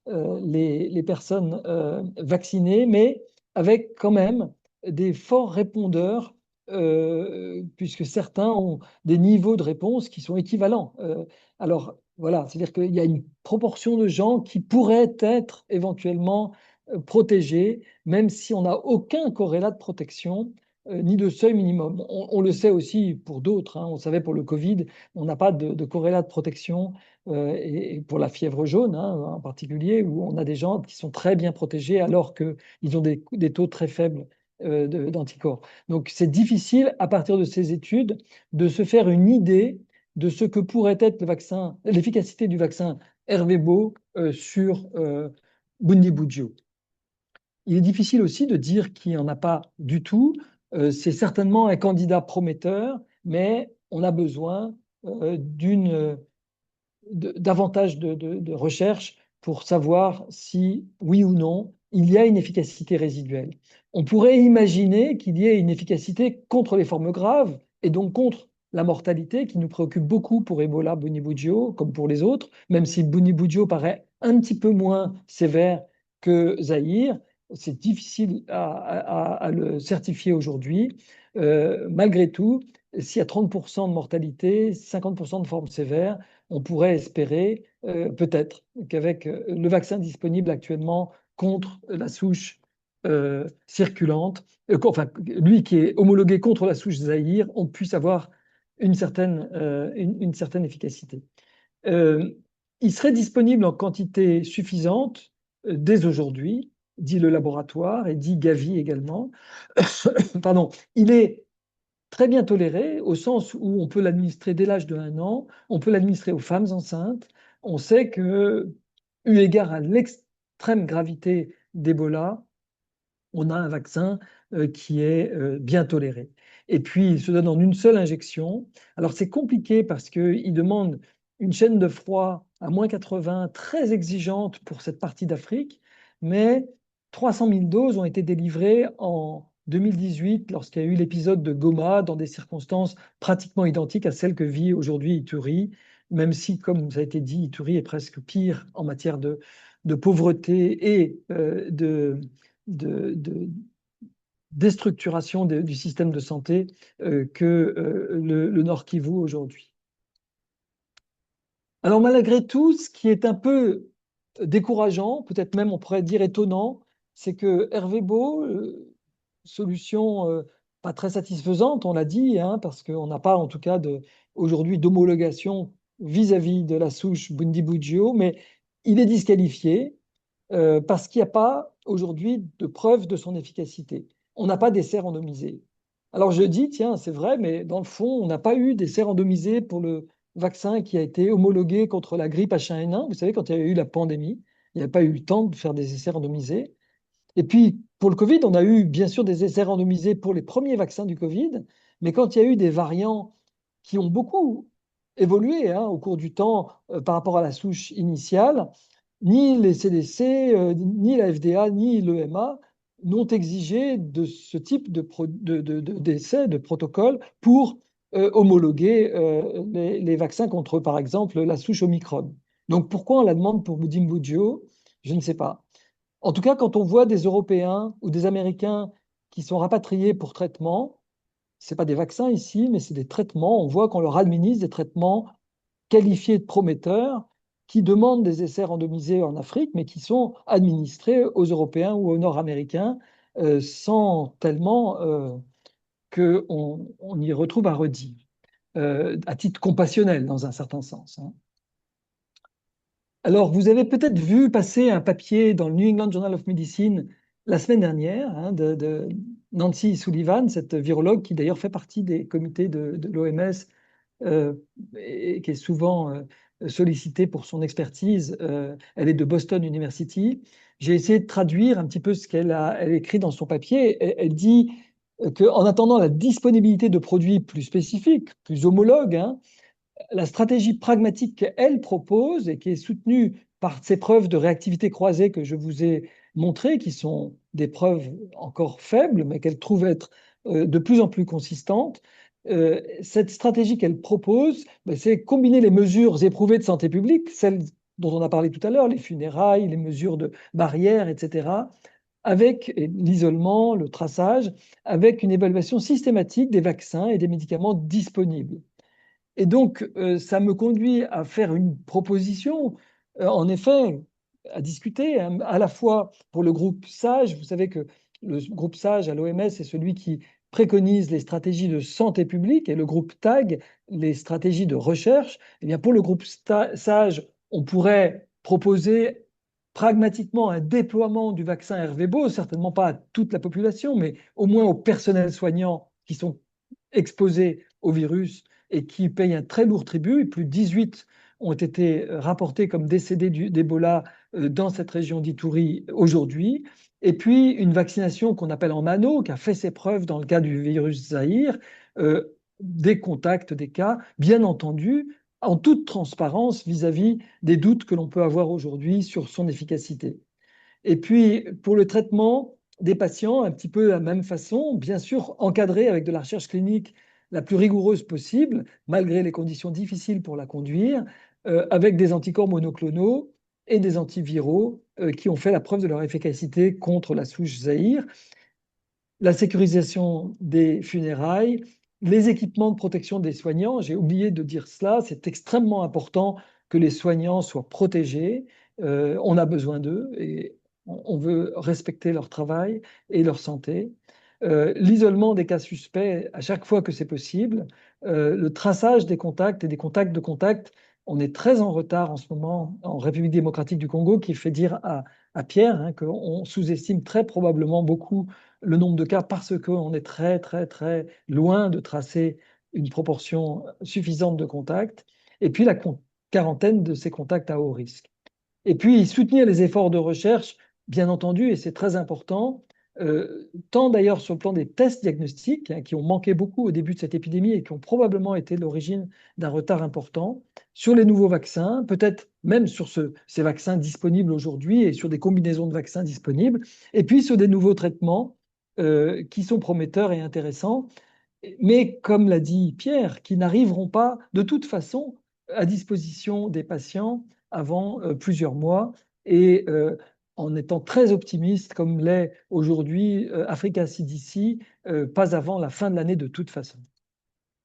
Speaker 4: les personnes vaccinées, mais avec quand même des forts répondeurs puisque certains ont des niveaux de réponse qui sont équivalents. Alors, voilà, c'est-à-dire qu'il y a une proportion de gens qui pourraient être éventuellement protégés, même si on n'a aucun corrélat de protection, ni de seuil minimum. On le sait aussi pour d'autres, hein. On savait pour le Covid, on n'a pas de corrélat de protection, et pour la fièvre jaune, hein, en particulier, où on a des gens qui sont très bien protégés alors qu'ils ont des taux très faibles d'anticorps. Donc c'est difficile, à partir de ces études, de se faire une idée de ce que pourrait être le vaccin, l'efficacité du vaccin Ervebo sur Bundibugyo. Il est difficile aussi de dire qu'il n'y en a pas du tout. C'est certainement un candidat prometteur, mais on a besoin davantage de recherche pour savoir si, oui ou non, il y a une efficacité résiduelle. On pourrait imaginer qu'il y ait une efficacité contre les formes graves et donc contre la mortalité qui nous préoccupe beaucoup pour Ebola, Bundibugyo, comme pour les autres, même si Bundibugyo paraît un petit peu moins sévère que Zaïre. C'est difficile à le certifier aujourd'hui. Malgré tout, s'il y a 30% de mortalité, 50% de formes sévères, on pourrait espérer peut-être qu'avec le vaccin disponible actuellement contre la souche circulante, enfin lui qui est homologué contre la souche Zaïre, on puisse avoir une certaine efficacité. Il serait disponible en quantité suffisante dès aujourd'hui, dit le laboratoire et dit Gavi également. Pardon, il est très bien toléré au sens où on peut l'administrer dès l'âge de 1 an, on peut l'administrer aux femmes enceintes. On sait que, eu égard à l'extrême gravité d'Ebola, on a un vaccin qui est bien toléré. Et puis, il se donne en une seule injection. Alors, c'est compliqué parce qu'il demande une chaîne de froid à -80 très exigeante pour cette partie d'Afrique, mais 300 000 doses ont été délivrées en 2018 lorsqu'il y a eu l'épisode de Goma dans des circonstances pratiquement identiques à celles que vit aujourd'hui Ituri, même si, comme ça a été dit, Ituri est presque pire en matière de pauvreté et de déstructuration du système de santé que le Nord Kivu aujourd'hui. Alors malgré tout, ce qui est un peu décourageant, peut-être même on pourrait dire étonnant, c'est que Ervebo, solution pas très satisfaisante, on l'a dit, hein, parce qu'on n'a pas en tout cas aujourd'hui d'homologation vis-à-vis de la souche Bundibugyo, mais il est disqualifié parce qu'il n'y a pas aujourd'hui de preuve de son efficacité. On n'a pas d'essai randomisé. Alors je dis, tiens, c'est vrai, mais dans le fond, on n'a pas eu d'essai randomisé pour le vaccin qui a été homologué contre la grippe H1N1. Vous savez, quand il y a eu la pandémie, il n'y a pas eu le temps de faire des essais randomisés. Et puis, pour le Covid, on a eu bien sûr des essais randomisés pour les premiers vaccins du Covid, mais quand il y a eu des variants qui ont beaucoup évolué au cours du temps par rapport à la souche initiale, ni les CDC, ni la FDA, ni l'EMA n'ont exigé de ce type d'essai, de protocole pour homologuer les vaccins contre, par exemple, la souche Omicron. Donc pourquoi on la demande pour Bundibugyo? Je ne sais pas. En tout cas, quand on voit des Européens ou des Américains qui sont rapatriés pour traitement, ce n'est pas des vaccins ici, mais c'est des traitements. On voit qu'on leur administre des traitements qualifiés de prometteurs qui demandent des essais randomisés en Afrique, mais qui sont administrés aux Européens ou aux Nord-Américains sans tellement qu'on y retrouve un redit, à titre compassionnel dans un certain sens. Hein. Alors, vous avez peut-être vu passer un papier dans le New England Journal of Medicine la semaine dernière de Nancy Sullivan, cette virologue qui d'ailleurs fait partie des comités de l'OMS et qui est souvent sollicitée pour son expertise. Elle est de Boston University. J'ai essayé de traduire un petit peu ce qu'elle a écrit dans son papier. Elle dit qu'en attendant la disponibilité de produits plus spécifiques, plus homologues, la stratégie pragmatique qu'elle propose et qui est soutenue par ces preuves de réactivité croisée que je vous ai montrées, qui sont des preuves encore faibles, mais qu'elle trouve être de plus en plus consistantes, cette stratégie qu'elle propose, c'est combiner les mesures éprouvées de santé publique, celles dont on a parlé tout à l'heure, les funérailles, les mesures de barrières, etc., avec l'isolement, le traçage, avec une évaluation systématique des vaccins et des médicaments disponibles. Et donc, ça me conduit à faire une proposition, en effet, à discuter, hein, à la fois pour le groupe SAGE. Vous savez que le groupe SAGE à l'OMS est celui qui préconise les stratégies de santé publique, et le groupe TAG, les stratégies de recherche. Eh bien, pour le groupe SAGE, on pourrait proposer pragmatiquement un déploiement du vaccin Hervébo, certainement pas à toute la population, mais au moins au personnel soignant qui sont exposés au virus et qui payent un très lourd tribut. Plus de 18 ont été rapportés comme décédés d'Ebola dans cette région d'Ituri aujourd'hui. Et puis une vaccination qu'on appelle en mano, qui a fait ses preuves dans le cas du virus Zahir, des contacts, des cas, bien entendu, en toute transparence vis-à-vis des doutes que l'on peut avoir aujourd'hui sur son efficacité. Et puis, pour le traitement des patients, un petit peu de la même façon, bien sûr, encadré avec de la recherche clinique la plus rigoureuse possible, malgré les conditions difficiles pour la conduire, avec des anticorps monoclonaux et des antiviraux qui ont fait la preuve de leur efficacité contre la souche Zahir, la sécurisation des funérailles, les équipements de protection des soignants. J'ai oublié de dire cela, c'est extrêmement important que les soignants soient protégés. On a besoin d'eux et on veut respecter leur travail et leur santé. L'isolement des cas suspects à chaque fois que c'est possible, le traçage des contacts et des contacts de contact. On est très en retard en ce moment en République démocratique du Congo, qui fait dire à Pierre, hein, qu'on sous-estime très probablement beaucoup le nombre de cas parce qu'on est très, très, très loin de tracer une proportion suffisante de contacts. Et puis la quarantaine de ces contacts à haut risque. Et puis soutenir les efforts de recherche, bien entendu, et c'est très important, tant d'ailleurs sur le plan des tests diagnostiques, hein, qui ont manqué beaucoup au début de cette épidémie et qui ont probablement été l'origine d'un retard important, sur les nouveaux vaccins, peut-être même sur ces vaccins disponibles aujourd'hui et sur des combinaisons de vaccins disponibles, et puis sur des nouveaux traitements qui sont prometteurs et intéressants, mais comme l'a dit Pierre, qui n'arriveront pas de toute façon à disposition des patients avant plusieurs mois, et en étant très optimiste, comme l'est aujourd'hui Africa CDC, pas avant la fin de l'année de toute façon.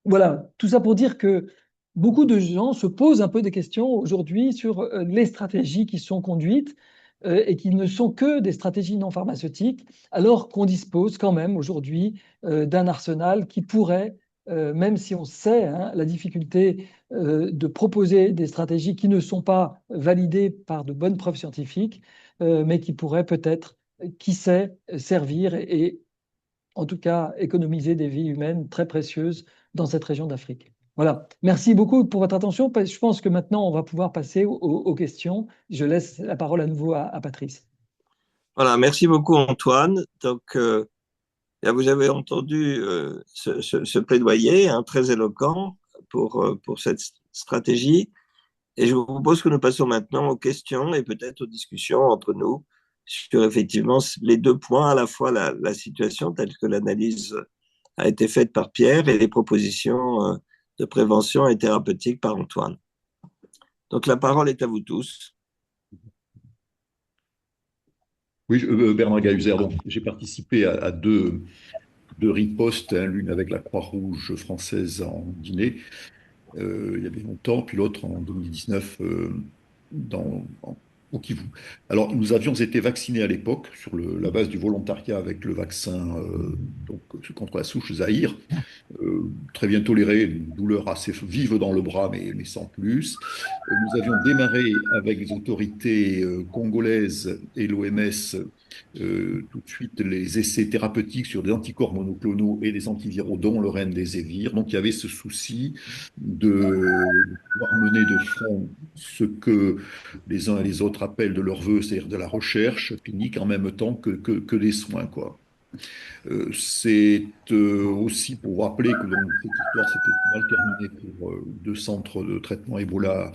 Speaker 4: Voilà, tout ça pour dire que beaucoup de gens se posent un peu des questions aujourd'hui sur les stratégies qui sont conduites et qui ne sont que des stratégies non pharmaceutiques, alors qu'on dispose quand même aujourd'hui d'un arsenal qui pourrait, même si on sait, hein, la difficulté de proposer des stratégies qui ne sont pas validées par de bonnes preuves scientifiques, mais qui pourraient peut-être, qui sait, servir et en tout cas économiser des vies humaines très précieuses dans cette région d'Afrique. Voilà. Merci beaucoup pour votre attention. Je pense que maintenant, on va pouvoir passer aux questions. Je laisse la parole à nouveau à Patrice.
Speaker 2: Voilà, merci beaucoup Antoine. Donc, là, vous avez entendu ce plaidoyer, hein, très éloquent pour cette stratégie. Et je vous propose que nous passions maintenant aux questions et peut-être aux discussions entre nous sur effectivement les deux points, à la fois la situation telle que l'analyse a été faite par Pierre et les propositions de prévention et thérapeutique par Antoine. Donc la parole est à vous tous.
Speaker 5: Oui, Bernard Gahuzer, donc j'ai participé à deux ripostes, hein, l'une avec la Croix-Rouge française en Guinée, il y avait longtemps, puis l'autre en 2019 au Kivu. Alors, nous avions été vaccinés à l'époque sur la base du volontariat avec le vaccin donc, contre la souche Zaïre, très bien toléré, une douleur assez vive dans le bras, mais sans plus. Nous avions démarré avec les autorités congolaises et l'OMS tout de suite les essais thérapeutiques sur des anticorps monoclonaux et des antiviraux, dont le Remdesivir. Donc il y avait ce souci de pouvoir mener de front ce que les uns et les autres appellent de leur vœu, c'est-à-dire de la recherche clinique en même temps que des soins, quoi. C'est aussi pour rappeler que donc, cette histoire s'était mal terminée pour deux centres de traitement Ebola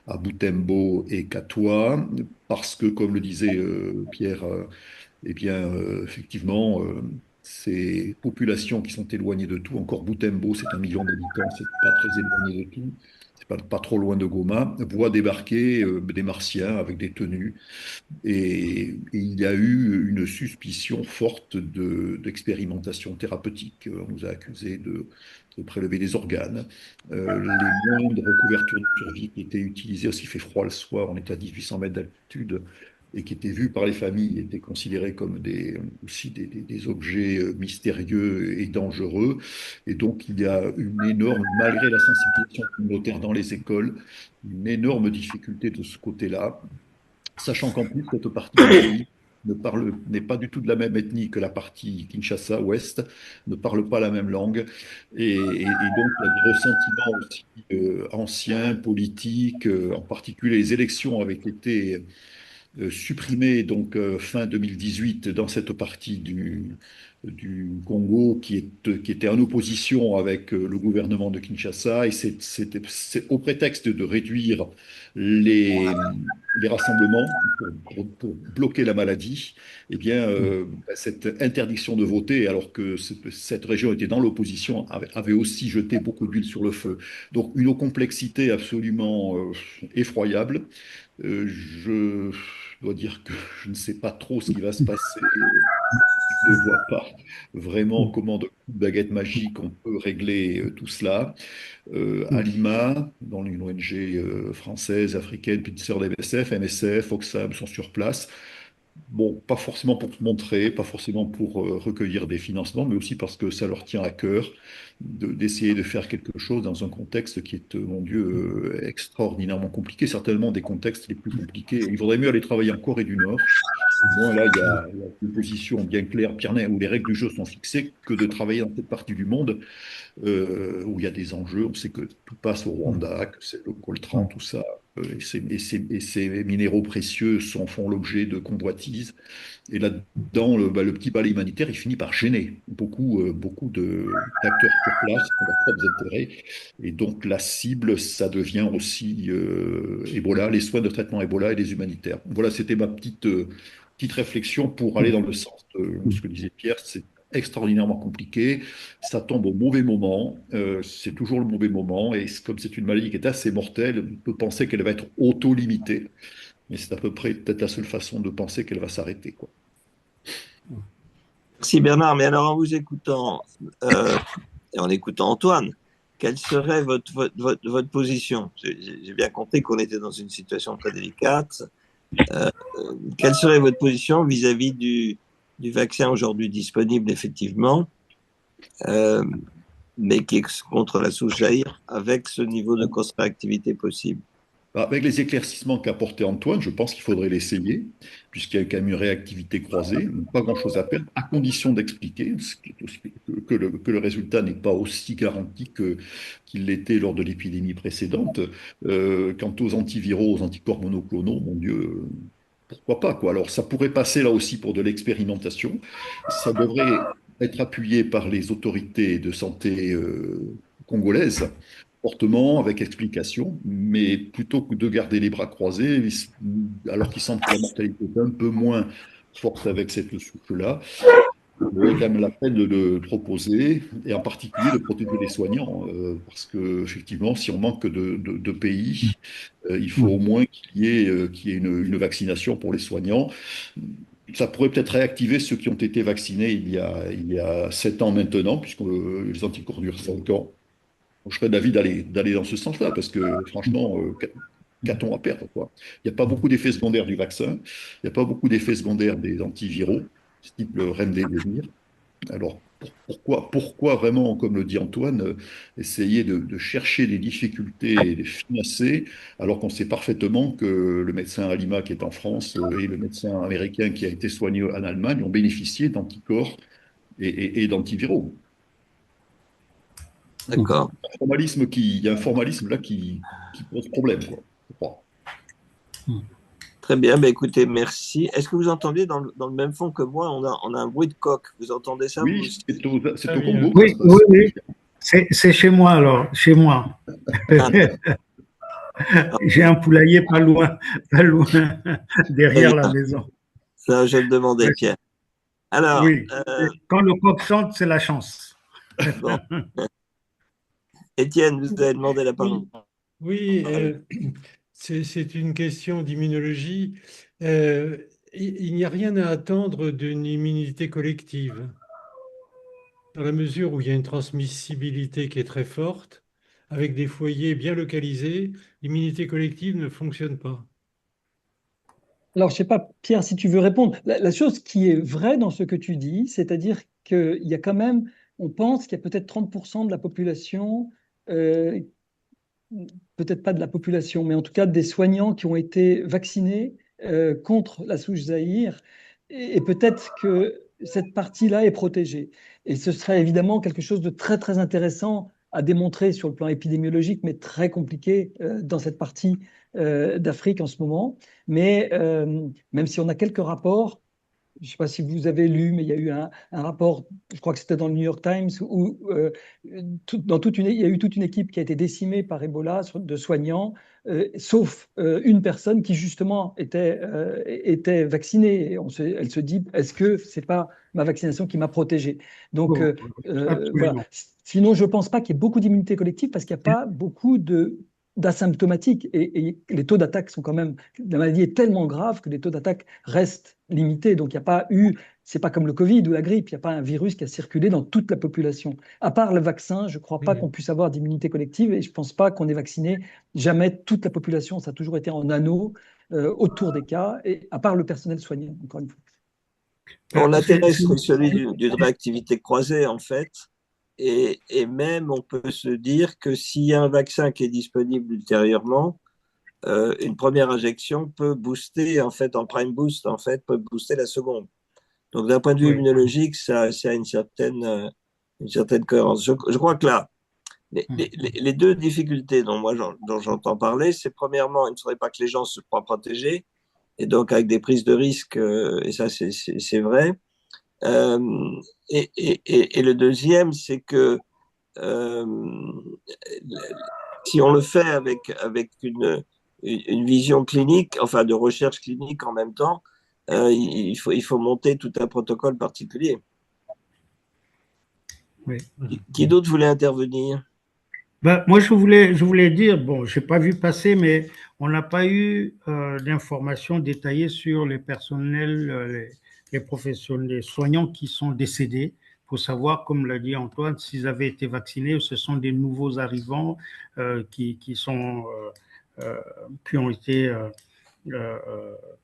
Speaker 5: à Butembo et Katoa, parce que, comme le disait Pierre, eh bien, effectivement, ces populations qui sont éloignées de tout, encore Butembo, c'est 1 million d'habitants, c'est pas très éloigné de tout, c'est pas trop loin de Goma, voient débarquer des Martiens avec des tenues et ils y a eu une suspicion forte d'expérimentation thérapeutique. On nous a accusés de prélever des organes. Les moindres couvertures de survie qui étaient utilisées, aussi fait froid le soir, on était à 1800 mètres d'altitude, et qui étaient vues par les familles, étaient considérées comme aussi des objets mystérieux et dangereux. Et donc, il y a une énorme, malgré la sensibilisation communautaire dans les écoles, une énorme difficulté de ce côté-là, sachant qu'en plus, cette partie du pays n'est pas du tout de la même ethnie que la partie Kinshasa ouest, ne parle pas la même langue, et donc il y a des ressentiments aussi anciens, politiques, en particulier les élections avaient été supprimées donc fin 2018 dans cette partie du Congo qui était en opposition avec le gouvernement de Kinshasa, et c'est au prétexte de réduire les rassemblements pour bloquer la maladie, eh bien, cette interdiction de voter, alors que cette région était dans l'opposition, avait aussi jeté beaucoup d'huile sur le feu. Donc une complexité absolument effroyable. Je dois dire que je ne sais pas trop ce qui va se passer. Je ne vois pas vraiment comment de baguette magique on peut régler tout cela. À Lima, dans une ONG française, africaine, petite sœur d'MSF, MSF, Oxfam sont sur place. Bon, pas forcément pour se montrer, pas forcément pour recueillir des financements, mais aussi parce que ça leur tient à cœur d'essayer de faire quelque chose dans un contexte qui est, mon Dieu, extraordinairement compliqué, certainement des contextes les plus compliqués. Il vaudrait mieux aller travailler en Corée du Nord. Moi, là, il y a une position bien claire, où les règles du jeu sont fixées, que de travailler dans cette partie du monde où il y a des enjeux. On sait que tout passe au Rwanda, que c'est le coltan, tout ça. Et ces minéraux précieux font l'objet de convoitises. Et là-dedans, le petit balai humanitaire, il finit par gêner beaucoup d'acteurs sur place qui ont leurs propres intérêts. Et donc, la cible, ça devient aussi Ebola, les soins de traitement Ebola et les humanitaires. Voilà, c'était ma petite réflexion pour aller dans le sens de ce que disait Pierre. C'est extraordinairement compliqué, ça tombe au mauvais moment, c'est toujours le mauvais moment, et comme c'est une maladie qui est assez mortelle, on peut penser qu'elle va être auto-limitée, mais c'est à peu près peut-être la seule façon de penser qu'elle va s'arrêter, quoi.
Speaker 2: Merci Bernard, mais alors en vous écoutant et en écoutant Antoine, quelle serait votre position? J'ai bien compris qu'on était dans une situation très délicate. Quelle serait votre position vis-à-vis du vaccin aujourd'hui disponible, effectivement, mais qui est contre la souche Zaïre, avec ce niveau de cross-réactivité possible?
Speaker 5: Avec les éclaircissements qu'a apporté Antoine, je pense qu'il faudrait l'essayer, puisqu'il y a quand même une réactivité croisée, pas grand-chose à perdre, à condition d'expliquer que le résultat n'est pas aussi garanti qu'il l'était lors de l'épidémie précédente. Quant aux antiviraux, aux anticorps monoclonaux, mon Dieu, pourquoi pas, quoi. Alors, ça pourrait passer là aussi pour de l'expérimentation. Ça devrait être appuyé par les autorités de santé congolaises fortement, avec explication, mais plutôt que de garder les bras croisés, alors qu'il semble que la mortalité est un peu moins forte avec cette souche-là, il vaut quand même la peine de le proposer, et en particulier de protéger les soignants, parce que effectivement, si on manque de pays, il faut au moins qu'il y ait une vaccination pour les soignants. Ça pourrait peut-être réactiver ceux qui ont été vaccinés il y a 7 ans maintenant, puisque les anticorps durent 5 ans. Je serais d'avis d'aller dans ce sens-là, parce que franchement, qu'a-t-on à perdre, quoi? Il n'y a pas beaucoup d'effets secondaires du vaccin, il n'y a pas beaucoup d'effets secondaires des antiviraux, type le Remdesivir. Alors, pourquoi vraiment, comme le dit Antoine, essayer de chercher des difficultés et les financer, alors qu'on sait parfaitement que le médecin Alima qui est en France et le médecin américain qui a été soigné en Allemagne ont bénéficié d'anticorps et d'antiviraux.
Speaker 2: D'accord.
Speaker 5: Il y a un formalisme là qui pose problème, quoi, je crois.
Speaker 2: Très bien, bah écoutez, merci. Est-ce que vous entendez dans le même fond que moi, on a un bruit de coque. Vous entendez ça, vous
Speaker 5: Oui,
Speaker 2: aussi?
Speaker 5: c'est au Congo que ça
Speaker 3: Oui,
Speaker 5: se passe.
Speaker 3: oui, oui. C'est chez moi alors, chez moi.
Speaker 2: Ah,
Speaker 3: J'ai un poulailler pas loin
Speaker 2: très
Speaker 3: derrière la
Speaker 2: bien.
Speaker 3: maison.
Speaker 2: Ça, je me demandais,
Speaker 3: Ouais,
Speaker 2: Pierre. Alors,
Speaker 3: oui. Quand le coq chante, c'est la chance.
Speaker 2: bon, Étienne, vous avez demandé la parole.
Speaker 6: Oui, oui, c'est une question d'immunologie. Euh, il n'y a rien à attendre d'une immunité collective. Dans la mesure où il y a une transmissibilité qui est très forte, avec des foyers bien localisés, l'immunité collective ne fonctionne pas.
Speaker 4: Alors, je ne sais pas, Pierre, si tu veux répondre. La chose qui est vraie dans ce que tu dis, c'est-à-dire qu'il y a quand même, on pense qu'il y a peut-être 30% de la population, euh, peut-être pas de la population, mais en tout cas des soignants qui ont été vaccinés contre la souche Zaïre, et peut-être que cette partie-là est protégée. Et ce serait évidemment quelque chose de très, très intéressant à démontrer sur le plan épidémiologique, mais très compliqué dans cette partie d'Afrique en ce moment. Mais même si on a quelques rapports, je ne sais pas si vous avez lu, mais il y a eu un rapport, je crois que c'était dans le New York Times, où il y a eu toute une équipe qui a été décimée par Ebola de soignants, sauf une personne qui justement était vaccinée. Et elle se dit, est-ce que c'est pas ma vaccination qui m'a protégé? Donc
Speaker 3: Bon,
Speaker 4: voilà.
Speaker 3: absolument.
Speaker 4: Sinon, je ne pense pas qu'il y ait beaucoup d'immunité collective parce qu'il n'y a pas beaucoup d'asymptomatiques et les taux d'attaque sont quand même, la maladie est tellement grave que les taux d'attaque restent limités. Donc il n'y a pas eu, c'est pas comme le Covid ou la grippe, il n'y a pas un virus qui a circulé dans toute la population. À part le vaccin, je ne crois pas qu'on puisse avoir d'immunité collective et je ne pense pas qu'on ait vacciné jamais toute la population. Ça a toujours été en anneaux autour des cas, et à part le personnel soignant, encore une fois.
Speaker 2: Bon, l'intérêt,
Speaker 3: C'est-
Speaker 2: c'est celui d'une réactivité croisée, en fait. Et même, on peut se dire que s'il y a un vaccin qui est disponible ultérieurement, une première injection peut booster, en fait, en prime boost, en fait, peut booster la seconde. Donc, d'un point de vue
Speaker 3: Oui.
Speaker 2: immunologique, ça a une certaine cohérence. Je crois que là, les deux difficultés dont j'entends parler, c'est premièrement, il ne faudrait pas que les gens se croient protégés, et donc avec des prises de risques, et ça, c'est vrai. Euh, et le deuxième, c'est que euh, si on le fait avec une vision clinique, enfin de recherche clinique en même temps, il faut monter tout un protocole particulier.
Speaker 3: Oui.
Speaker 2: Qui d'autre voulait intervenir?
Speaker 3: Ben, moi, je voulais dire, bon, je n'ai pas vu passer, mais on n'a pas eu d'informations détaillées sur les personnels, les professionnels, les soignants qui sont décédés, pour savoir, comme l'a dit Antoine, s'ils avaient été vaccinés ou ce sont des nouveaux arrivants qui sont, qui ont été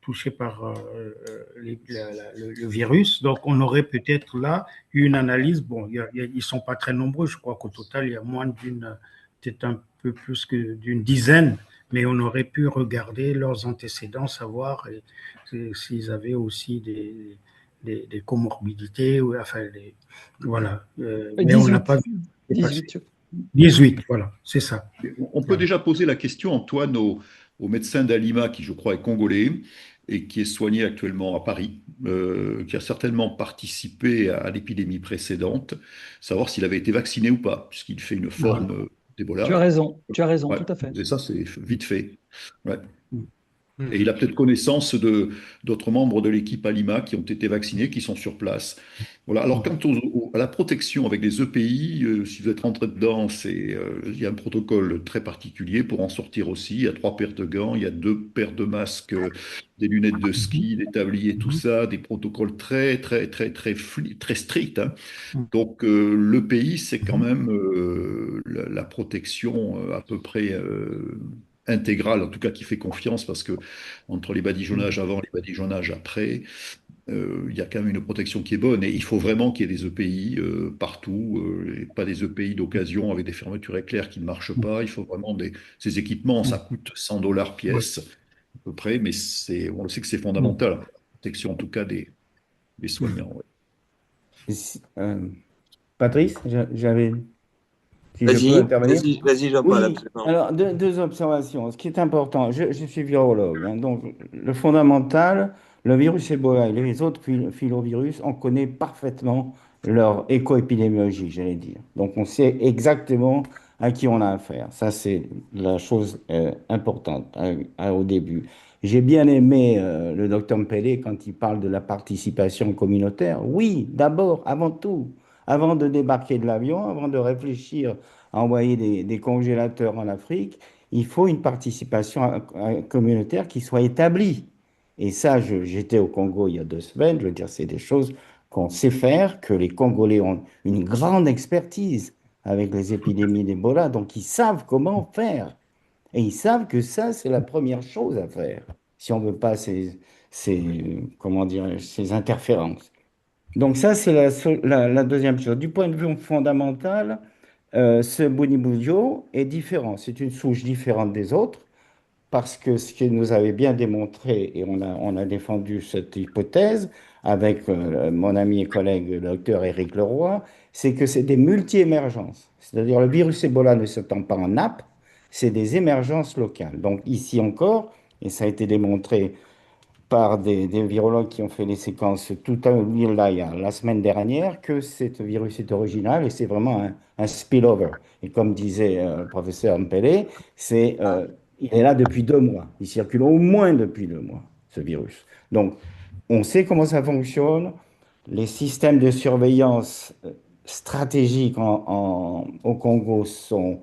Speaker 3: touchés par le virus. Donc, on aurait peut-être là une analyse. Bon, ils ne sont pas très nombreux. Je crois qu'au total, il y a moins peut-être un peu plus que d'une dizaine, mais on aurait pu regarder leurs antécédents, savoir s'ils avaient aussi des comorbidités. Enfin, voilà. Mais on n'a
Speaker 4: 18,
Speaker 3: pas vu.
Speaker 4: 18.
Speaker 3: 18, voilà, c'est ça.
Speaker 5: On peut
Speaker 3: Voilà.
Speaker 5: déjà poser la question, Antoine, au médecin d'Alima, qui je crois est congolais et qui est soigné actuellement à Paris, qui a certainement participé à l'épidémie précédente, savoir s'il avait été vacciné ou pas, puisqu'il fait une forme
Speaker 4: Tu as
Speaker 5: d'Ebola.
Speaker 4: raison,
Speaker 5: Ouais.
Speaker 4: tout à fait.
Speaker 5: Et ça, c'est vite fait. Ouais. Et il
Speaker 6: Mhm.
Speaker 5: a peut-être connaissance d'autres membres de l'équipe Alima qui ont été vaccinés, qui sont sur place. Voilà. Alors, quant à la protection avec les EPI, si vous êtes rentré dedans, il y a un protocole très particulier pour en sortir aussi. Il y a 3 paires de gants, il y a 2 paires de masques, des lunettes de ski, des tabliers, tout ça, des protocoles très, très, très, très, très stricts, hein. Donc, l'EPI, c'est quand même la protection à peu près intégrale, en tout cas qui fait confiance, parce que entre les badigeonnages avant et les badigeonnages après, il y a quand même une protection qui est bonne. Et il faut vraiment qu'il y ait des EPI partout, et pas des EPI d'occasion avec des fermetures éclairs qui ne marchent pas. Il faut vraiment ces équipements, ça coûte $100
Speaker 3: Oui.
Speaker 5: pièce à peu près, mais on le sait que c'est fondamental, la protection en tout cas des soignants. Ouais.
Speaker 7: Euh, Patrice, j'avais, si je peux
Speaker 2: Vas-y,
Speaker 7: intervenir.
Speaker 2: vas-y, Jean-Paul,
Speaker 7: Oui,
Speaker 2: absolument.
Speaker 7: alors deux observations. Ce qui est important, je suis virologue, hein, donc le fondamental, le virus Ebola et les autres filovirus, on connaît parfaitement leur éco-épidémiologie, j'allais dire. Donc on sait exactement à qui on a affaire. Ça, c'est la chose importante au début. J'ai bien aimé le docteur Mpele quand il parle de la participation communautaire. Oui, d'abord, avant tout, avant de débarquer de l'avion, avant de réfléchir à envoyer des congélateurs en Afrique, il faut une participation communautaire qui soit établie. Et ça, j'étais au Congo il y a 2 semaines, je veux dire, c'est des choses qu'on sait faire, que les Congolais ont une grande expertise avec les épidémies d'Ebola, donc ils savent comment faire. Et ils savent que ça, c'est la première chose à faire, si on ne veut pas comment dire, ces interférences. Donc ça, c'est la deuxième chose. Du point de vue fondamental, ce Bonibudio est différent. C'est une souche différente des autres parce que ce qu'il nous avait bien démontré, et on a défendu cette hypothèse avec mon ami et collègue le docteur Éric Leroy, c'est que c'est des multi-émergences. C'est-à-dire le virus Ebola ne s'étend pas en nappe, c'est des émergences locales. Donc ici encore, et ça a été démontré par des virologues qui ont fait les séquences tout à l'heure, là, la semaine dernière, que ce virus est original et c'est vraiment un spillover. Et comme disait le professeur Mpele, il est là depuis 2 mois. Il circule au moins depuis 2 mois, ce virus. Donc, on sait comment ça fonctionne. Les systèmes de surveillance stratégiques au Congo sont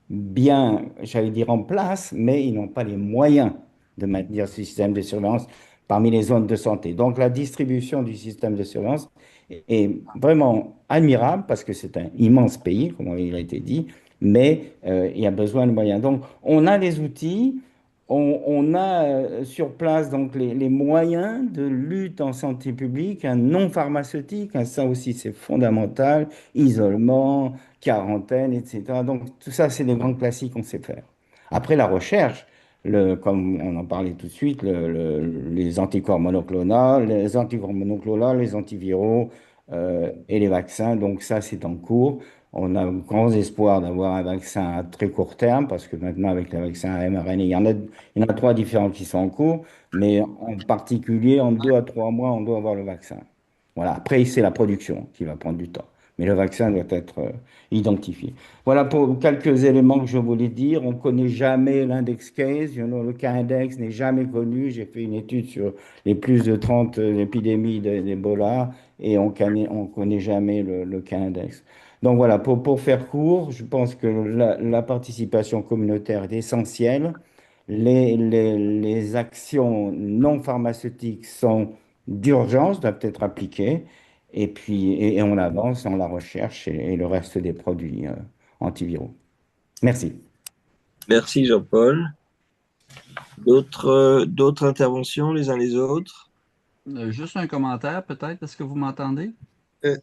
Speaker 7: bien, j'allais dire, en place, mais ils n'ont pas les moyens de maintenir ce système de surveillance parmi les zones de santé. Donc la distribution du système de surveillance est vraiment admirable parce que c'est un immense pays, comme il a été dit, mais il y a besoin de moyens. Donc on a les outils, on a sur place donc les moyens de lutte en santé publique, un non pharmaceutique, hein, ça aussi c'est fondamental, isolement, quarantaine, etc. Donc tout ça c'est des grands classiques qu'on sait faire. Après la recherche, comme on en parlait tout de suite, les anticorps monoclonaux, les antiviraux et les vaccins. Donc ça, c'est en cours. On a grands espoirs d'avoir un vaccin à très court terme parce que maintenant, avec les vaccins à mRNA, il y en a 3 différents qui sont en cours, mais en particulier, en 2 à 3 mois, on doit avoir le vaccin. Voilà. Après, c'est la production qui va prendre du temps. Mais le vaccin doit être identifié. Voilà pour quelques éléments que je voulais dire. On ne connaît jamais l'index case. Le cas index n'est jamais connu. J'ai fait une étude sur les plus de 30 épidémies d'Ebola et on connaît jamais le cas index. Donc voilà, pour faire court, je pense que la participation communautaire est essentielle. Les actions non pharmaceutiques sont d'urgence, doivent être appliquées. Et puis, on avance dans la recherche et le reste des produits antiviraux. Merci.
Speaker 2: Merci Jean-Paul. D'autres interventions les uns les autres?
Speaker 1: Juste un commentaire, peut-être. Est-ce que vous m'entendez?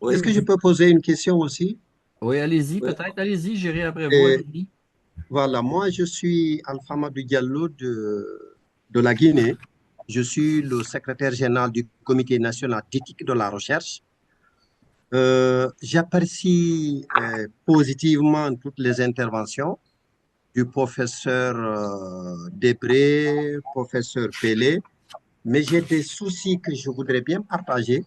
Speaker 2: Oui.
Speaker 8: Est-ce que je peux poser une question aussi?
Speaker 1: Oui, allez-y,
Speaker 2: Oui.
Speaker 1: peut-être. Allez-y, j'irai après vous. Allez-y.
Speaker 8: Voilà, moi je suis Alpha Madou Diallo de la Guinée. Je suis le secrétaire général du Comité national d'éthique de la recherche. J'apprécie positivement toutes les interventions du professeur Debré, professeur Pelé, mais j'ai des soucis que je voudrais bien partager.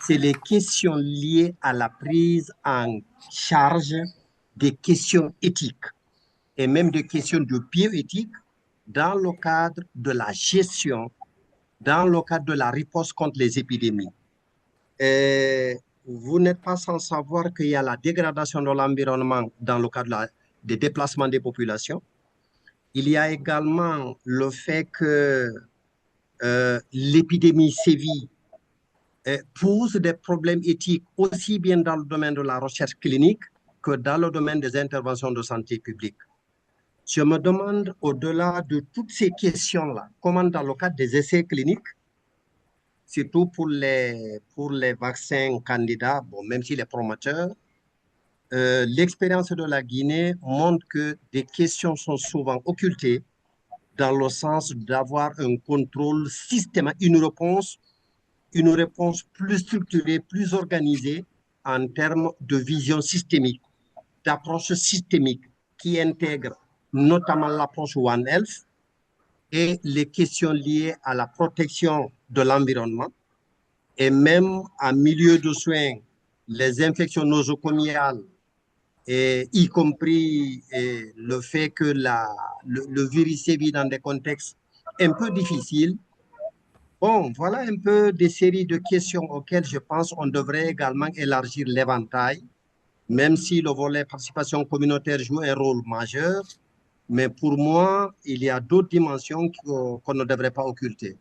Speaker 8: C'est les questions liées à la prise en charge des questions éthiques et même des questions de bioéthique dans le cadre de la gestion, dans le cadre de la riposte contre les épidémies. Et vous n'êtes pas sans savoir qu'il y a la dégradation de l'environnement dans le cadre des déplacements des populations. Il y a également le fait que l'épidémie sévit pose des problèmes éthiques aussi bien dans le domaine de la recherche clinique que dans le domaine des interventions de santé publique. Je me demande, au-delà de toutes ces questions-là, comment dans le cadre des essais cliniques, surtout pour les vaccins candidats, bon, même s'il est prometteur, l'expérience de la Guinée montre que des questions sont souvent occultées dans le sens d'avoir un contrôle systématique, une réponse plus structurée, plus organisée en termes de vision systémique, d'approche systémique qui intègre notamment l'approche One Health et les questions liées à la protection de l'environnement et même en milieu de soins, les infections nosocomiales, et y compris le fait que le virus sévit dans des contextes un peu difficiles. Bon, voilà un peu des séries de questions auxquelles je pense qu'on devrait également élargir l'éventail, même si le volet participation communautaire joue un rôle majeur. Mais pour moi, il y a d'autres dimensions qu'on ne devrait pas occulter.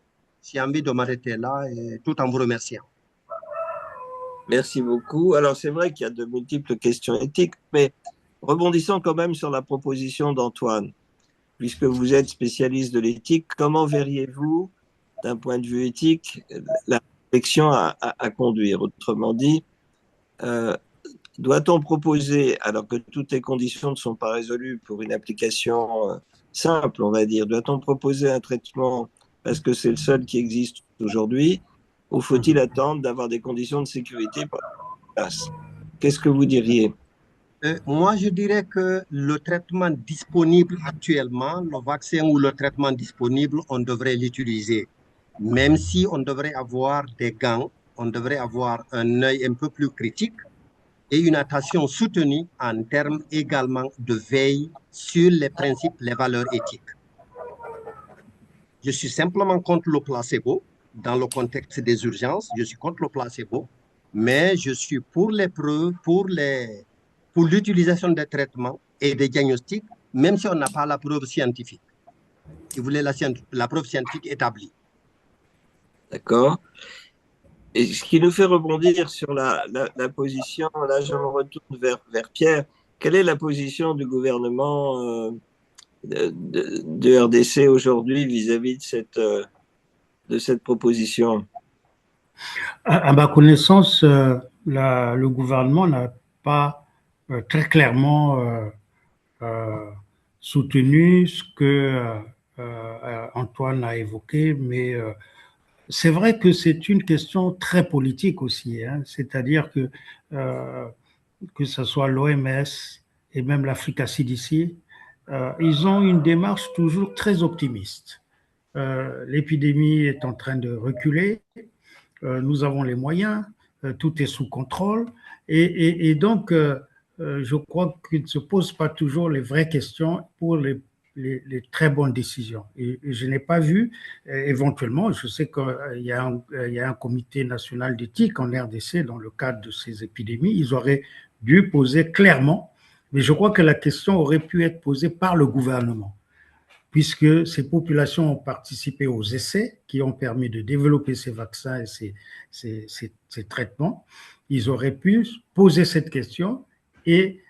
Speaker 8: j'ai envie de m'arrêter là et tout en vous remerciant.
Speaker 2: Merci beaucoup. Alors, c'est vrai qu'il y a de multiples questions éthiques, mais rebondissons quand même sur la proposition d'Antoine. Puisque vous êtes spécialiste de l'éthique, comment verriez-vous, d'un point de vue éthique, la réflexion à conduire? Autrement dit, doit-on proposer, alors que toutes les conditions ne sont pas résolues pour une application simple, on va dire, doit-on proposer un traitement parce que c'est le seul qui existe aujourd'hui, ou faut-il attendre d'avoir des conditions de sécurité pour la place? Qu'est-ce que vous diriez?
Speaker 8: Moi, je dirais que le traitement disponible actuellement, le vaccin ou le traitement disponible, on devrait l'utiliser. Même si on devrait avoir des gants, on devrait avoir un œil un peu plus critique et une attention soutenue en termes également de veille sur les principes, les valeurs éthiques. Je suis simplement contre le placebo dans le contexte des urgences. Je suis contre le placebo, mais je suis pour les preuves, pour l'utilisation des traitements et des diagnostics, même si on n'a pas la preuve scientifique. Si vous voulez la preuve scientifique établie.
Speaker 2: D'accord. Et ce qui nous fait rebondir sur la position, là je me retourne vers Pierre. Quelle est la position du gouvernement de RDC aujourd'hui vis-à-vis de cette proposition?
Speaker 3: À ma connaissance, le gouvernement n'a pas très clairement soutenu ce que Antoine a évoqué, mais c'est vrai que c'est une question très politique aussi, hein. C'est-à-dire que ce soit l'OMS et même l'Africa CDC, ils ont une démarche toujours très optimiste. L'épidémie est en train de reculer, nous avons les moyens, tout est sous contrôle, et donc je crois qu'il ne se pose pas toujours les vraies questions pour les très bonnes décisions. Et je n'ai pas vu, éventuellement, je sais qu'il y a un comité national d'éthique en RDC dans le cadre de ces épidémies, ils auraient dû poser clairement, mais je crois que la question aurait pu être posée par le gouvernement, puisque ces populations ont participé aux essais qui ont permis de développer ces vaccins et ces traitements. Ils auraient pu poser cette question et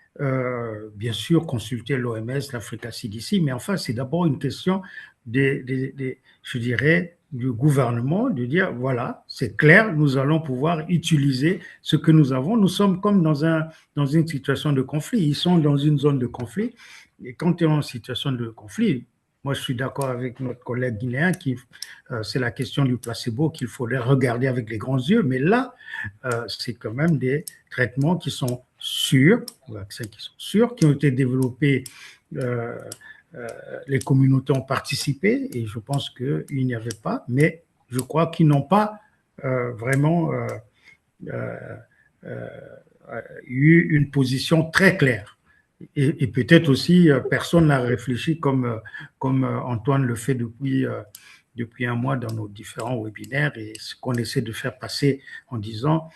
Speaker 3: bien sûr consulter l'OMS, l'Africa CDC, mais enfin c'est d'abord une question je dirais, du gouvernement de dire voilà, c'est clair, nous allons pouvoir utiliser ce que nous avons. Nous sommes comme dans une situation de conflit. Ils sont dans une zone de conflit. Et quand tu es en situation de conflit, moi, je suis d'accord avec notre collègue guinéen c'est la question du placebo qu'il faudrait regarder avec les grands yeux. Mais là, c'est quand même des traitements qui sont sûrs, vaccins qui sont sûrs, qui ont été développés. Les communautés ont participé et je pense qu'il n'y avait pas, mais je crois qu'ils n'ont pas vraiment eu une position très claire. Et peut-être aussi, personne n'a réfléchi comme Antoine le fait depuis un mois dans nos différents webinaires et ce qu'on essaie de faire passer en disant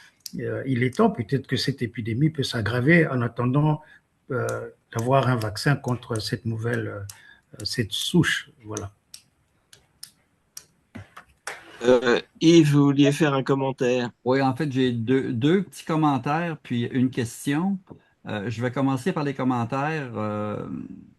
Speaker 3: il est temps peut-être que cette épidémie peut s'aggraver en attendant d'avoir un vaccin contre cette souche. Voilà.
Speaker 2: Yves, vous vouliez faire un commentaire?
Speaker 1: Oui, en fait, j'ai deux petits commentaires puis une question. Je vais commencer par les commentaires.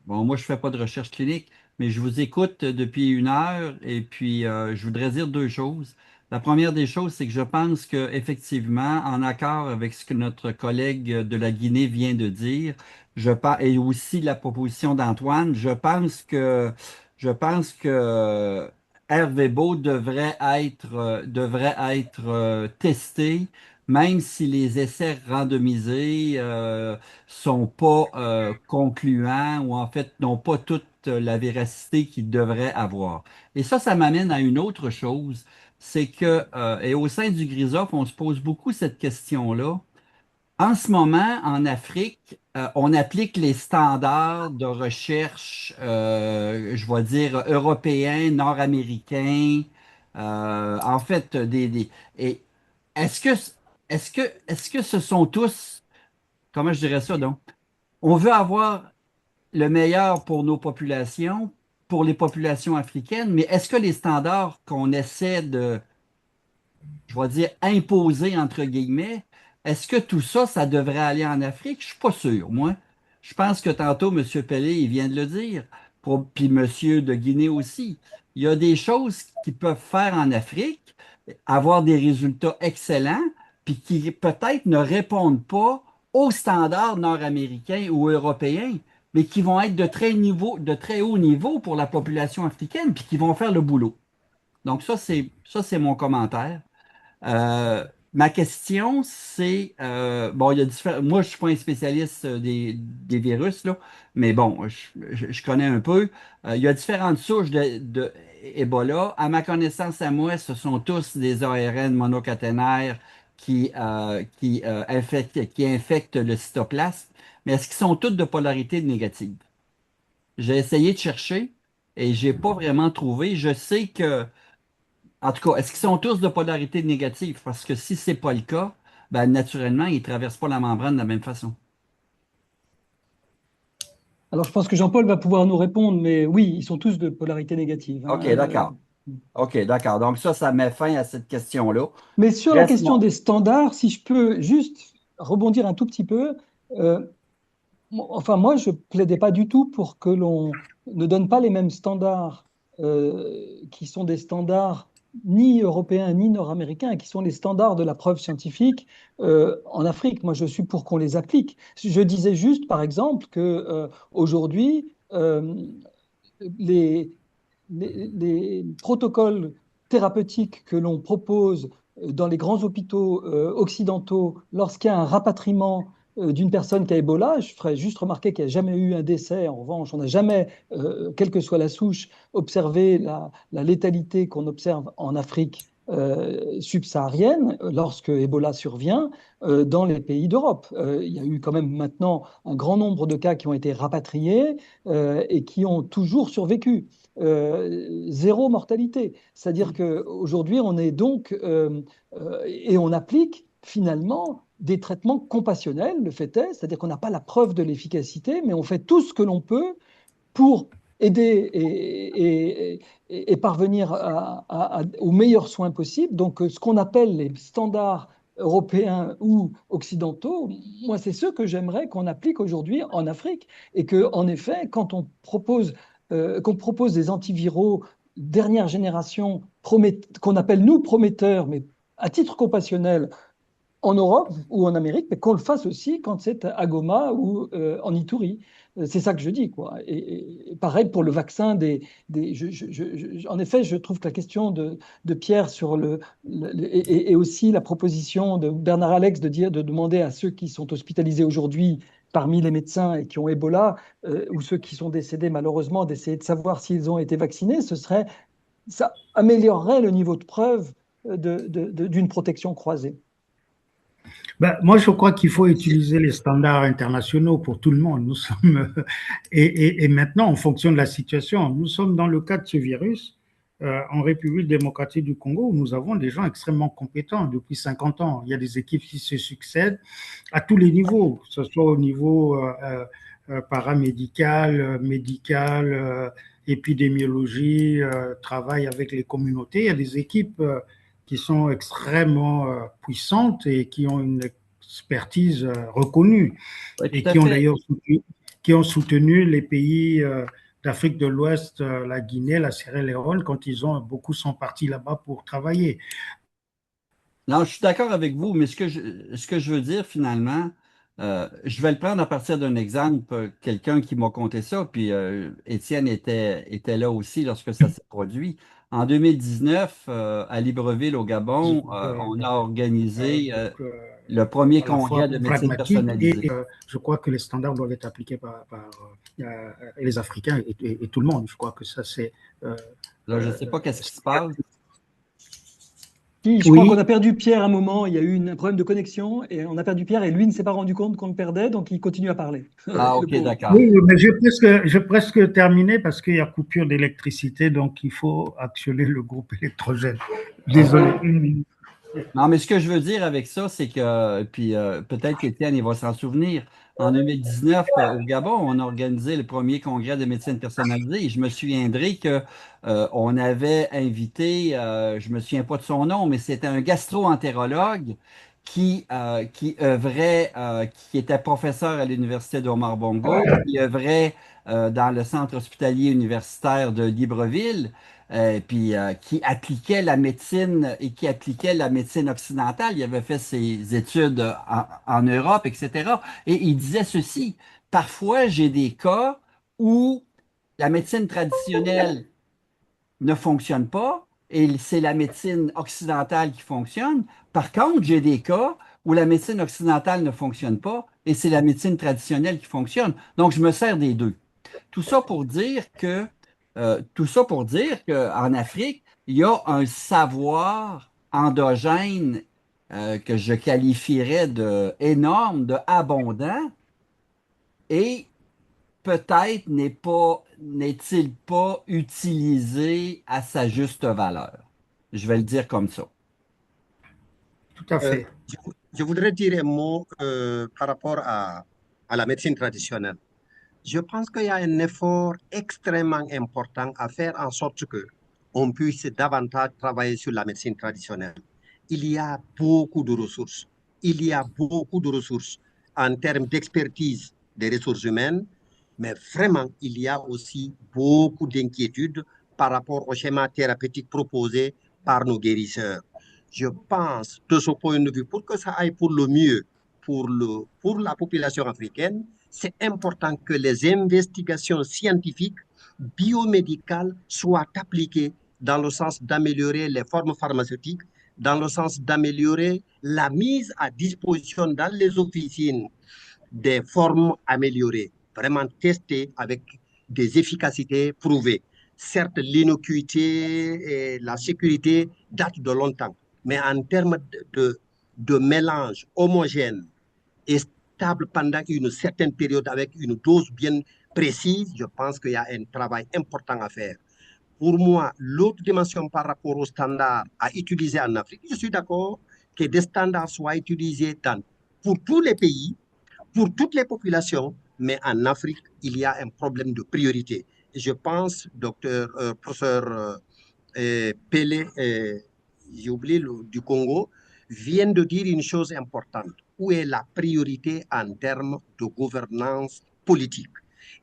Speaker 1: Bon, moi, je ne fais pas de recherche clinique, mais je vous écoute depuis 1 heure et puis je voudrais dire deux choses. La première des choses, c'est que je pense qu'effectivement, en accord avec ce que notre collègue de la Guinée vient de dire, et aussi la proposition d'Antoine, je pense que RVBO devrait être testé, même si les essais randomisés sont pas concluants ou en fait n'ont pas toute la véracité qu'ils devraient avoir. Et ça m'amène à une autre chose, c'est que, et au sein du GRISOF, on se pose beaucoup cette question-là. En ce moment, en Afrique, on applique les standards de recherche, je vais dire, européens, nord-américains, en fait, et est-ce que, est-ce que ce sont tous, comment je dirais ça, donc, on veut avoir le meilleur pour nos populations. pour les populations africaines, mais est-ce que les standards qu'on essaie de, je vais dire, imposer, entre guillemets, est-ce que tout ça, ça devrait aller en Afrique? Je suis pas sûr, moi. Je pense que tantôt, M. Pellet, il vient de le dire, puis M. de Guinée aussi. Il y a des choses qu'ils peuvent faire en Afrique, avoir des résultats excellents, puis qui peut-être ne répondent pas aux standards nord-américains ou européens, mais qui vont être de très haut niveau pour la population africaine, puis qui vont faire le boulot. Donc ça, c'est mon commentaire. Euh, Ma question, c'est, bon, il y a moi, je suis pas un spécialiste des virus, là, mais bon, je connais un peu. Il y a différentes souches de Ebola. À ma connaissance, à moi, ce sont tous des ARN monocaténaires qui infectent le cytoplasme. Mais est-ce qu'ils sont tous de polarité négative? J'ai essayé de chercher et j'ai pas vraiment trouvé. Je sais que en tout cas, est-ce qu'ils sont tous de polarité négative? Parce que si c'est pas le cas, ben, naturellement, ils ne traversent pas la membrane de la même façon.
Speaker 4: Alors, je pense que Jean-Paul va pouvoir nous répondre, mais oui, ils sont tous de polarité négative, hein.
Speaker 1: OK, d'accord. OK, d'accord. Donc ça met fin à cette question-là.
Speaker 4: Mais sur la question des standards, si je peux juste rebondir un tout petit peu, enfin, moi, je plaidais pas du tout pour que l'on ne donne pas les mêmes standards, qui sont des standards ni européens ni nord-américains, qui sont les standards de la preuve scientifique en Afrique. Moi, je suis pour qu'on les applique. Je disais juste, par exemple, que aujourd'hui, les, les protocoles thérapeutiques que l'on propose dans les grands hôpitaux occidentaux lorsqu'il y a un rapatriement d'une personne qui a Ebola, je ferais juste remarquer qu'il n'y a jamais eu un décès. En revanche, on n'a jamais, quelle que soit la souche, observé la létalité qu'on observe en Afrique subsaharienne lorsque Ebola survient dans les pays d'Europe. Il y a eu quand même maintenant un grand nombre de cas qui ont été rapatriés et qui ont toujours survécu. Zéro mortalité. C'est-à-dire qu'aujourd'hui, on est donc, et on applique finalement des traitements compassionnels, le fait est, c'est-à-dire qu'on n'a pas la preuve de l'efficacité, mais on fait tout ce que l'on peut pour aider et parvenir aux meilleurs soins possibles. Donc, ce qu'on appelle les standards européens ou occidentaux, moi, c'est ce que j'aimerais qu'on applique aujourd'hui en Afrique. Et que, en effet, quand on propose des antiviraux dernière génération qu'on appelle nous prometteurs, mais à titre compassionnel, en Europe ou en Amérique, mais qu'on le fasse aussi quand c'est à Goma ou en Ituri. C'est ça que je dis, quoi. Et pareil pour le vaccin en effet, je trouve que la question de Pierre sur et aussi la proposition de Bernard Alex de demander à ceux qui sont hospitalisés aujourd'hui parmi les médecins et qui ont Ebola, ou ceux qui sont décédés malheureusement, d'essayer de savoir s'ils ont été vaccinés, ça améliorerait le niveau de preuve d'une protection croisée.
Speaker 3: Ben, moi, je crois qu'il faut utiliser les standards internationaux pour tout le monde. Nous sommes, et maintenant, en fonction de la situation, nous sommes dans le cas de ce virus en République démocratique du Congo où nous avons des gens extrêmement compétents depuis 50 ans. Il y a des équipes qui se succèdent à tous les niveaux, que ce soit au niveau paramédical, médical, épidémiologie, travail avec les communautés. Il y a des équipes qui sont extrêmement puissantes et qui ont une expertise reconnue et qui ont d'ailleurs soutenu les pays d'Afrique de l'Ouest, la Guinée, la Sierra Leone, quand beaucoup sont partis là-bas pour travailler.
Speaker 1: Non, je suis d'accord avec vous, mais ce que je veux dire finalement, je vais le prendre à partir d'un exemple, quelqu'un qui m'a conté ça, puis Étienne était là aussi lorsque ça s'est produit. En 2019, à Libreville, au Gabon, on a organisé le premier congrès de médecine personnalisée.
Speaker 3: Et je crois que les standards doivent être appliqués par les Africains et tout le monde. Je crois que ça, c'est...
Speaker 1: Là, je ne sais pas qu'est-ce qui se passe.
Speaker 4: Je crois qu'on a perdu Pierre à un moment, il y a eu un problème de connexion et on a perdu Pierre et lui ne s'est pas rendu compte qu'on le perdait, donc il continue à parler.
Speaker 1: Ah, ok, d'accord.
Speaker 3: Oui, mais j'ai presque terminé parce qu'il y a coupure d'électricité, donc il faut actionner le groupe électrogène. Désolé, une minute.
Speaker 1: Non, mais ce que je veux dire avec ça, c'est que, puis peut-être qu'Étienne, il va s'en souvenir, en 2019, au Gabon, on a organisé le premier congrès de médecine personnalisée et je me souviendrai que on avait invité, je me souviens pas de son nom, mais c'était un gastro-entérologue qui œuvrait, qui était professeur à l'Université d'Omar Bongo, qui œuvrait dans le centre hospitalier universitaire de Libreville, puis qui appliquait la médecine et qui appliquait la médecine occidentale. Il avait fait ses études en Europe, etc. Et il disait ceci, parfois j'ai des cas où la médecine traditionnelle ne fonctionne pas et c'est la médecine occidentale qui fonctionne. Par contre, j'ai des cas où la médecine occidentale ne fonctionne pas et c'est la médecine traditionnelle qui fonctionne. Donc, je me sers des deux. Tout ça pour dire qu'en Afrique, il y a un savoir endogène que je qualifierais de énorme, de abondant, et peut-être n'est-il pas utilisé à sa juste valeur. Je vais le dire comme ça.
Speaker 3: Tout à
Speaker 8: Euh,
Speaker 3: fait.
Speaker 8: je voudrais dire un mot par rapport à la médecine traditionnelle. Je pense qu'il y a un effort extrêmement important à faire en sorte que on puisse davantage travailler sur la médecine traditionnelle. Il y a beaucoup de ressources. Il y a beaucoup de ressources en termes d'expertise des ressources humaines, mais vraiment, il y a aussi beaucoup d'inquiétudes par rapport au schéma thérapeutique proposé par nos guérisseurs. Je pense, de ce point de vue, pour que ça aille pour le mieux pour la population africaine, c'est important que les investigations scientifiques, biomédicales soient appliquées dans le sens d'améliorer les formes pharmaceutiques, dans le sens d'améliorer la mise à disposition dans les officines des formes améliorées, vraiment testées avec des efficacités prouvées. Certes, l'innocuité et la sécurité datent de longtemps, mais en termes de mélange homogène et stable pendant une certaine période avec une dose bien précise, je pense qu'il y a un travail important à faire. Pour moi, l'autre dimension par rapport aux standards à utiliser en Afrique, je suis d'accord que des standards soient utilisés pour tous les pays, pour toutes les populations, mais en Afrique, il y a un problème de priorité. Je pense, professeur Pelé, j'ai oublié du Congo, vient de dire une chose importante. Où est la priorité en termes de gouvernance politique?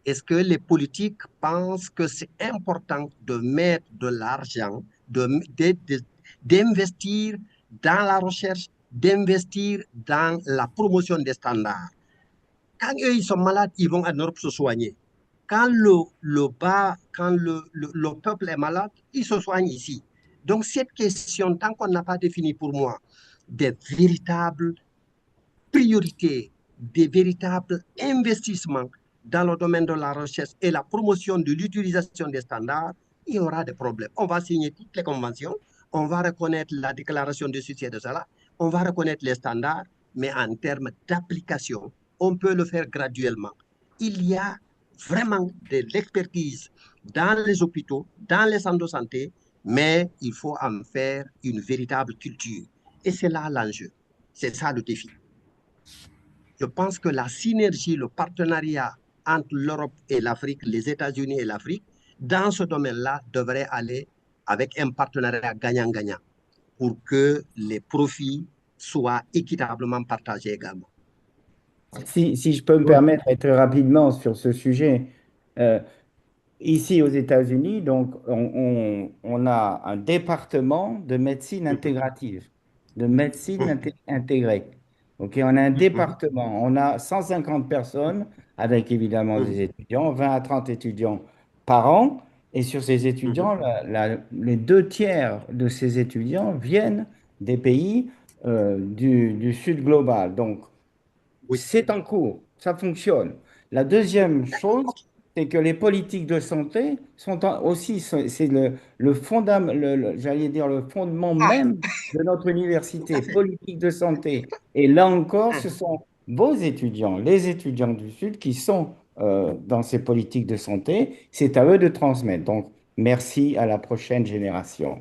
Speaker 8: Est-ce que les politiques pensent que c'est important de mettre de l'argent, d'investir dans la recherche, d'investir dans la promotion des standards? Quand eux, ils sont malades, ils vont en Europe se soigner. Quand le peuple est malade, il se soigne ici. Donc, cette question, tant qu'on n'a pas défini pour moi des véritables priorités, des véritables investissements dans le domaine de la recherche et la promotion de l'utilisation des standards, il y aura des problèmes. On va signer toutes les conventions, on va reconnaître la déclaration de ceci et de cela, on va reconnaître les standards, mais en termes d'application, on peut le faire graduellement. Il y a vraiment de l'expertise dans les hôpitaux, dans les centres de santé, mais il faut en faire une véritable culture. Et c'est là l'enjeu. C'est ça le défi. Je pense que la synergie, le partenariat entre l'Europe et l'Afrique, les États-Unis et l'Afrique, dans ce domaine-là, devrait aller avec un partenariat gagnant-gagnant pour que les profits soient équitablement partagés également.
Speaker 7: Si je peux me permettre et très rapidement sur ce sujet, euh, ici aux États-Unis, donc on a un département de médecine intégrative, de médecine intégrée. Ok, on a un département, on a 150 personnes avec évidemment des étudiants, 20 à 30 étudiants par an. Et sur ces étudiants, les deux tiers de ces étudiants viennent des pays du Sud global. Donc,
Speaker 8: Oui.
Speaker 7: c'est en cours, ça fonctionne. La deuxième chose, c'est que les politiques de santé sont aussi, c'est j'allais dire le fondement même de notre université, politique de santé. Et là encore, ce sont vos étudiants, les étudiants du Sud qui sont dans ces politiques de santé. C'est à eux de transmettre. Donc, merci à la prochaine génération.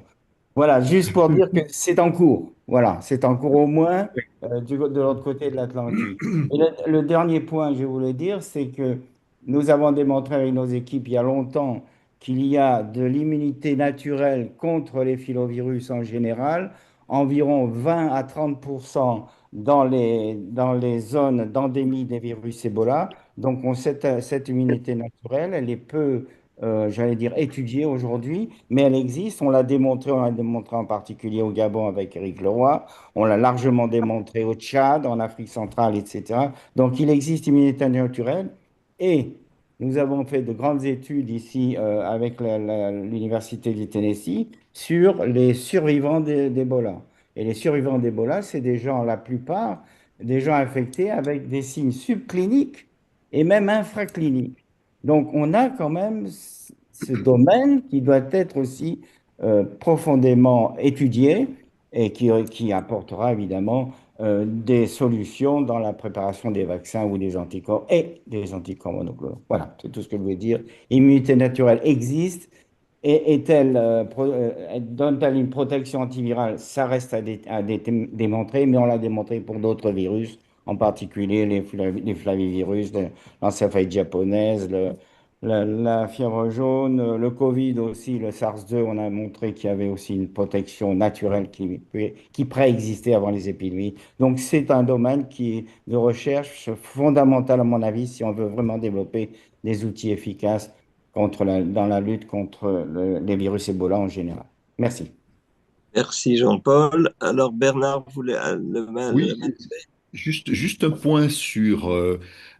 Speaker 7: Voilà, juste pour dire que c'est en cours. Voilà, c'est en cours au moins de l'autre côté de l'Atlantique. Et le dernier point que je voulais dire, c'est que nous avons démontré avec nos équipes il y a longtemps qu'il y a de l'immunité naturelle contre les filovirus en général, environ 20 à 30% dans les zones d'endémie des virus Ebola. Donc, cette immunité naturelle, elle est peu j'allais dire, étudiée aujourd'hui, mais elle existe. On l'a démontré en particulier au Gabon avec Éric Leroy, on l'a largement démontré au Tchad, en Afrique centrale, etc. Donc, il existe immunité naturelle et nous avons fait de grandes études ici avec l'Université du Tennessee sur les survivants d'Ebola. Et les survivants d'Ebola, c'est des gens, la plupart, des gens infectés avec des signes subcliniques et même infracliniques. Donc, on a quand même ce domaine qui doit être aussi profondément étudié et qui apportera évidemment des solutions dans la préparation des vaccins ou des anticorps et des anticorps monoclonaux. Voilà, c'est tout ce que je veux dire. L'immunité naturelle existe et donne-t-elle une protection antivirale? Ça reste à démontrer, mais on l'a démontré pour d'autres virus, en particulier les flavivirus, l'encéphalite japonaise, la fièvre jaune, le Covid aussi, le SARS-2, on a montré qu'il y avait aussi une protection naturelle qui préexistait avant les épidémies. Donc c'est un domaine de recherche fondamental à mon avis si on veut vraiment développer des outils efficaces dans la lutte contre les virus Ebola en général. Merci.
Speaker 2: Merci Jean-Paul. Alors Bernard voulait
Speaker 5: Oui, juste un point sur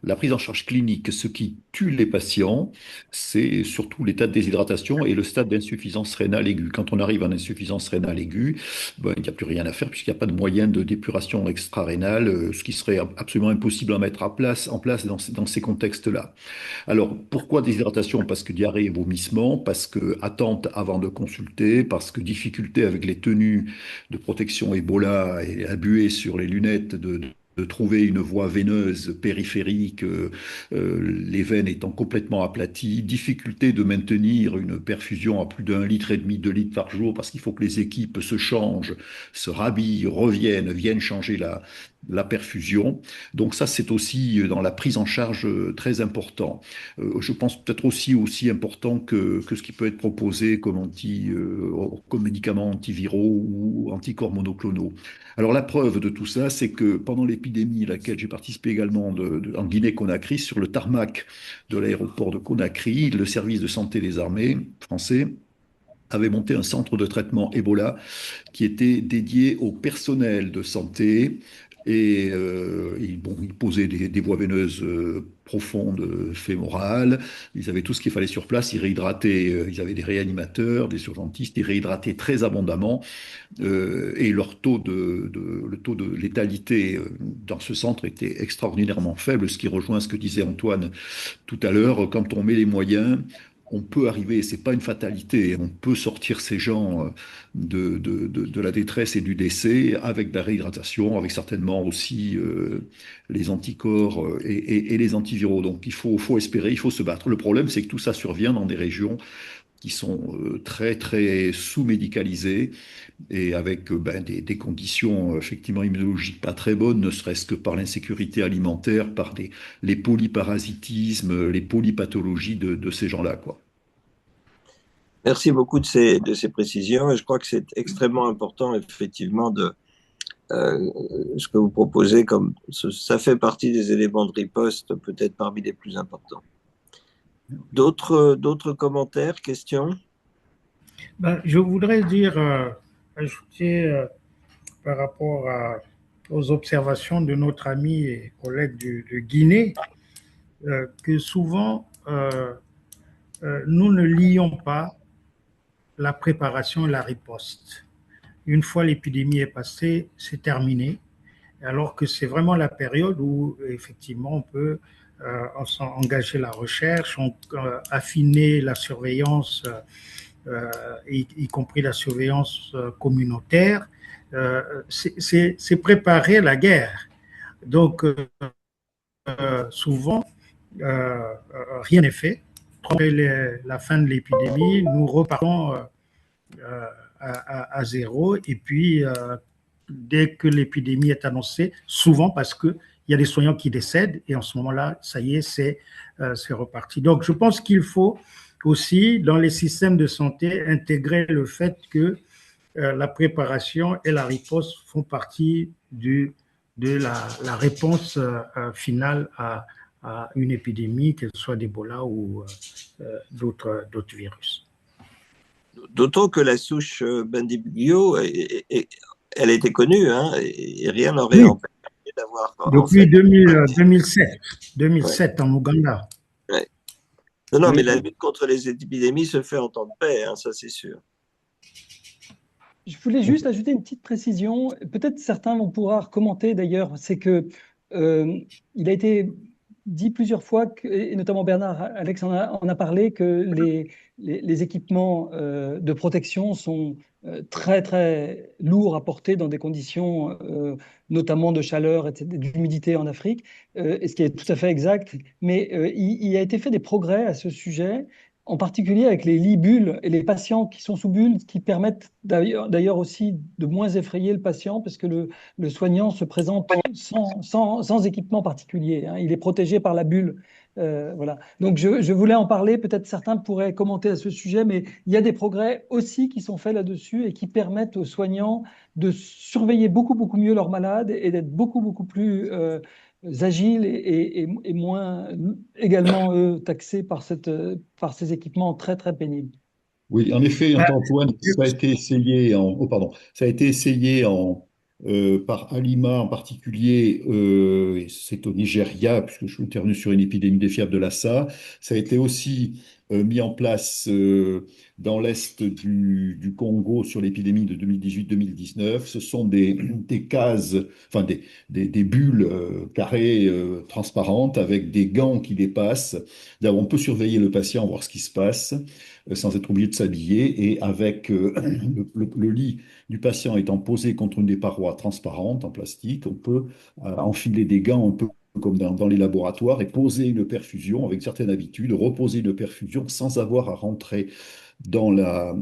Speaker 5: la prise en charge clinique. Ce qui tue les patients, c'est surtout l'état de déshydratation et le stade d'insuffisance rénale aiguë. Quand on arrive en insuffisance rénale aiguë, ben, il n'y a plus rien à faire puisqu'il n'y a pas de moyen de d'épuration extra-rénale, ce qui serait absolument impossible à mettre en place dans ces contextes-là. Alors, pourquoi déshydratation? Parce que diarrhée et vomissement, parce que attente avant de consulter, parce que difficulté avec les tenues de protection Ebola et abus sur les lunettes de trouver une voie veineuse périphérique, les veines étant complètement aplaties, difficulté de maintenir une perfusion à plus d'1,5 litre, 2 litres par jour, parce qu'il faut que les équipes se changent, se rhabillent, viennent changer la perfusion. Donc ça, c'est aussi dans la prise en charge très important. Je pense peut-être aussi important que ce qui peut être proposé comme médicaments antiviraux ou anticorps monoclonaux. Alors la preuve de tout ça, c'est que pendant l'épidémie à laquelle j'ai participé également en Guinée-Conakry, sur le tarmac de l'aéroport de Conakry, le service de santé des armées français avait monté un centre de traitement Ebola qui était dédié au personnel de santé. Et ils posaient des voies veineuses profondes, fémorales. Ils avaient tout ce qu'il fallait sur place. Ils réhydrataient. Ils avaient des réanimateurs, des urgentistes. Ils réhydrataient très abondamment. Et le taux de létalité dans ce centre était extraordinairement faible, ce qui rejoint ce que disait Antoine tout à l'heure. Quand on met les moyens, on peut arriver, c'est pas une fatalité, on peut sortir ces gens de la détresse et du décès avec de la réhydratation, avec certainement aussi les anticorps et les antiviraux. Donc faut espérer, il faut se battre. Le problème, c'est que tout ça survient dans des régions qui sont très très sous-médicalisées et avec ben, des conditions effectivement immunologiques pas très bonnes, ne serait-ce que par l'insécurité alimentaire, par les polyparasitismes, les polypathologies de ces gens-là, quoi.
Speaker 2: Merci beaucoup de ces précisions et je crois que c'est extrêmement important effectivement euh, ce que vous proposez comme ça fait partie des éléments de riposte peut-être parmi les plus importants. D'autres commentaires, questions?
Speaker 3: Ben, je voudrais dire, ajouter par rapport aux observations de notre ami et collègue de Guinée, que souvent, nous ne lions pas la préparation et la riposte. Une fois l'épidémie est passée, c'est terminé, alors que c'est vraiment la période où, effectivement, on peut engager la recherche, affiner la surveillance, y compris la surveillance communautaire. C'est préparer la guerre. Donc, souvent, rien n'est fait. Après la fin de l'épidémie, nous repartons à zéro. Et puis, dès que l'épidémie est annoncée, souvent parce qu'il y a des soignants qui décèdent, et en ce moment-là, ça y est, c'est reparti. Donc, je pense qu'il faut aussi, dans les systèmes de santé, intégrer le fait que la préparation et la riposte font partie de la réponse finale à une épidémie, qu'elle soit d'Ebola ou d'autres virus.
Speaker 2: D'autant que la souche Bundibugyo, elle était connue, hein, et rien n'aurait empêché d'avoir.
Speaker 3: Depuis 2007 en Ouganda.
Speaker 2: Ouais. Non, mais la lutte contre les épidémies se fait en temps de paix, hein, ça c'est sûr.
Speaker 4: Je voulais juste ajouter une petite précision. Peut-être certains vont pouvoir commenter d'ailleurs. C'est que il a été dit plusieurs fois, et notamment Bernard Alex en a parlé, que les équipements de protection sont très très lourds à porter dans des conditions notamment de chaleur et d'humidité en Afrique, et ce qui est tout à fait exact. Mais il a été fait des progrès à ce sujet, en particulier avec les lits bulles et les patients qui sont sous bulles, qui permettent d'ailleurs aussi de moins effrayer le patient, parce que le soignant se présente sans équipement particulier, hein. Il est protégé par la bulle. Voilà. Donc je voulais en parler, peut-être certains pourraient commenter à ce sujet, mais il y a des progrès aussi qui sont faits là-dessus et qui permettent aux soignants de surveiller beaucoup, beaucoup mieux leurs malades et d'être beaucoup, beaucoup plus agiles et moins également taxés par ces équipements très, très pénibles.
Speaker 5: Oui, en effet, Antoine, ça a été essayé ça a été essayé par Alima en particulier, et c'est au Nigeria, puisque je suis intervenu sur une épidémie des fièvres de Lassa. Ça a été aussi mis en place dans l'est du Congo sur l'épidémie de 2018-2019. Ce sont des cases, enfin des bulles carrées transparentes avec des gants qui dépassent. On peut surveiller le patient, voir ce qui se passe sans être obligé de s'habiller, et avec le lit du patient étant posé contre une des parois transparentes en plastique, on peut enfiler des gants un peu comme dans les laboratoires et poser une perfusion avec certaines habitudes, reposer une perfusion sans avoir à rentrer dans la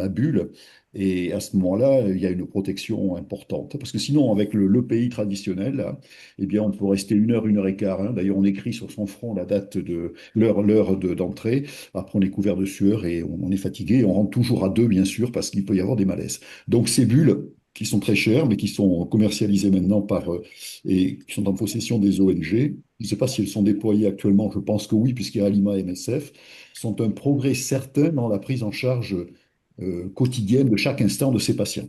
Speaker 5: bulle. Et à ce moment-là, il y a une protection importante. Parce que sinon, avec le pays traditionnel, là, eh bien, on peut rester 1 heure, 1 heure et quart, hein. D'ailleurs, on écrit sur son front la date de l'heure d'entrée. Après, on est couvert de sueur et on est fatigué. On rentre toujours à deux, bien sûr, parce qu'il peut y avoir des malaises. Donc, ces bulles, qui sont très chères, mais qui sont commercialisées maintenant et qui sont en possession des ONG. Je ne sais pas si elles sont déployées actuellement, je pense que oui, puisqu'il y a Alima et MSF, sont un progrès certain dans la prise en charge quotidienne de chaque instant de ces patients.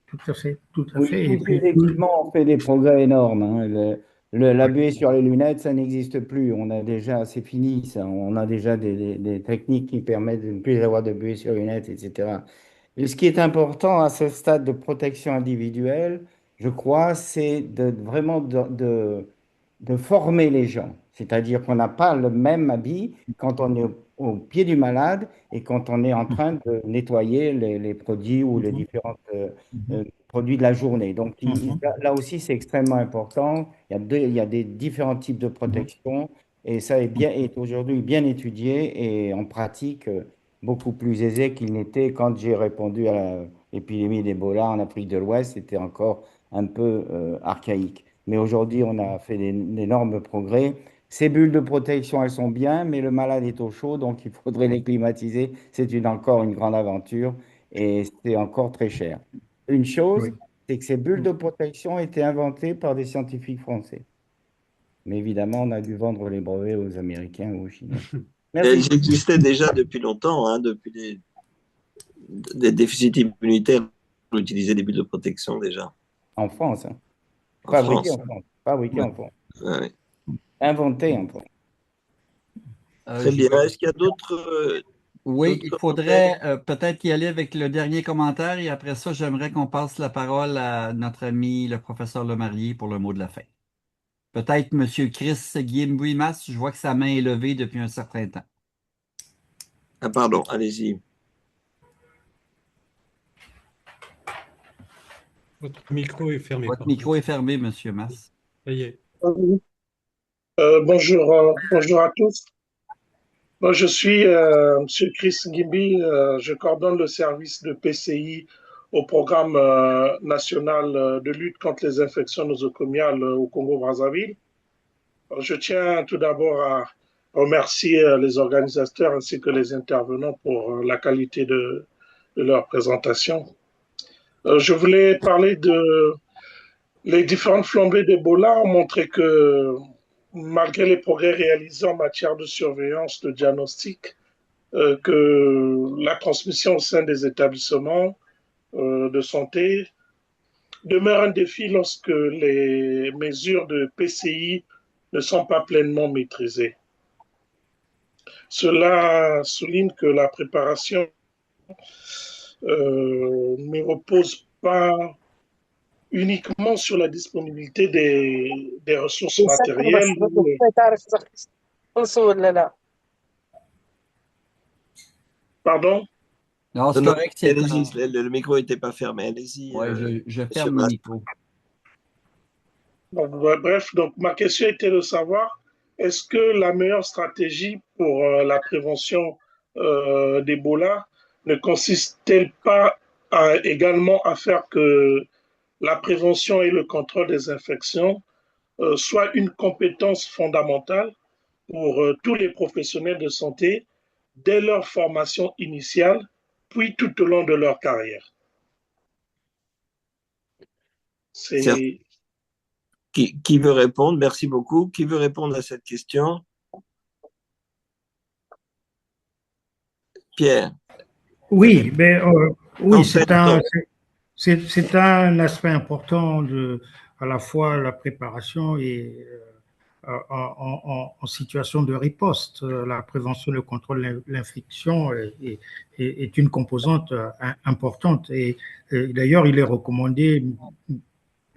Speaker 3: Tout à fait, tout à
Speaker 7: Oui,
Speaker 3: fait.
Speaker 7: tous ces équipements ont fait des progrès énormes, hein. La buée sur les lunettes, ça n'existe plus. C'est fini, ça. On a déjà des techniques qui permettent de ne plus avoir de buée sur les lunettes, etc. Et ce qui est important à ce stade de protection individuelle, je crois, c'est vraiment de former les gens. C'est-à-dire qu'on n'a pas le même habit quand on est au pied du malade et quand on est en train de nettoyer les produits ou les différents produits de la journée. Donc là aussi, c'est extrêmement important. Il y a des différents types de protection, et ça est aujourd'hui bien étudié et en pratique beaucoup plus aisé qu'il n'était quand j'ai répondu à l'épidémie d'Ebola en Afrique de l'Ouest. C'était encore un peu archaïque. Mais aujourd'hui, on a fait d'énormes progrès. Ces bulles de protection, elles sont bien, mais le malade est au chaud, donc il faudrait les climatiser. C'est encore une grande aventure et c'est encore très cher. Une chose, c'est que ces bulles de protection étaient inventées par des scientifiques français. Mais évidemment, on a dû vendre les brevets aux Américains ou aux Chinois. Merci.
Speaker 2: Elles existaient déjà depuis longtemps, hein, depuis des déficits immunitaires. On utilisait des bulles de protection déjà.
Speaker 7: En France, hein.
Speaker 2: En
Speaker 7: Fabriqué
Speaker 2: France.
Speaker 7: en France. Fabriqué en France.
Speaker 2: Ouais.
Speaker 7: Inventé en France.
Speaker 2: Très bien. Est-ce qu'il y a d'autres...
Speaker 1: Oui, il faudrait peut-être y aller avec le dernier commentaire, et après ça, j'aimerais qu'on passe la parole à notre ami, le professeur Lemarié, pour le mot de la fin. Peut-être M. Chris Guillemouimas, je vois que sa main est levée depuis un certain temps.
Speaker 2: Ah, pardon, allez-y.
Speaker 6: Votre micro est fermé.
Speaker 1: Votre micro est fermé, M. Mas.
Speaker 6: Ça y est.
Speaker 9: Bonjour à tous. Moi, je suis M. Chris Ngimbi, je coordonne le service de PCI au programme national de lutte contre les infections nosocomiales au Congo-Brazzaville. Je tiens tout d'abord à remercier les organisateurs ainsi que les intervenants pour la qualité de leur présentation. Je voulais parler de les différentes flambées d'Ebola ont montré que malgré les progrès réalisés en matière de surveillance, de diagnostic, que la transmission au sein des établissements de santé demeure un défi lorsque les mesures de PCI ne sont pas pleinement maîtrisées. Cela souligne que la préparation ne repose pas uniquement sur la disponibilité des ressources matérielles. Pardon?
Speaker 1: Non, c'est correct.
Speaker 2: Allez-y, le micro n'était pas fermé. Allez-y.
Speaker 1: Oui, je ferme le micro.
Speaker 9: Bref, donc ma question était de savoir, est-ce que la meilleure stratégie pour la prévention d'Ebola ne consiste-t-elle pas également à faire que la prévention et le contrôle des infections soient une compétence fondamentale pour tous les professionnels de santé dès leur formation initiale, puis tout au long de leur carrière?
Speaker 2: Qui veut répondre? Merci beaucoup. Qui veut répondre à cette question? Pierre.
Speaker 3: Oui, mais oui, c'est un aspect important à la fois la préparation et en situation de riposte. La prévention, le contrôle de l'infection est une composante importante. Et d'ailleurs, il est recommandé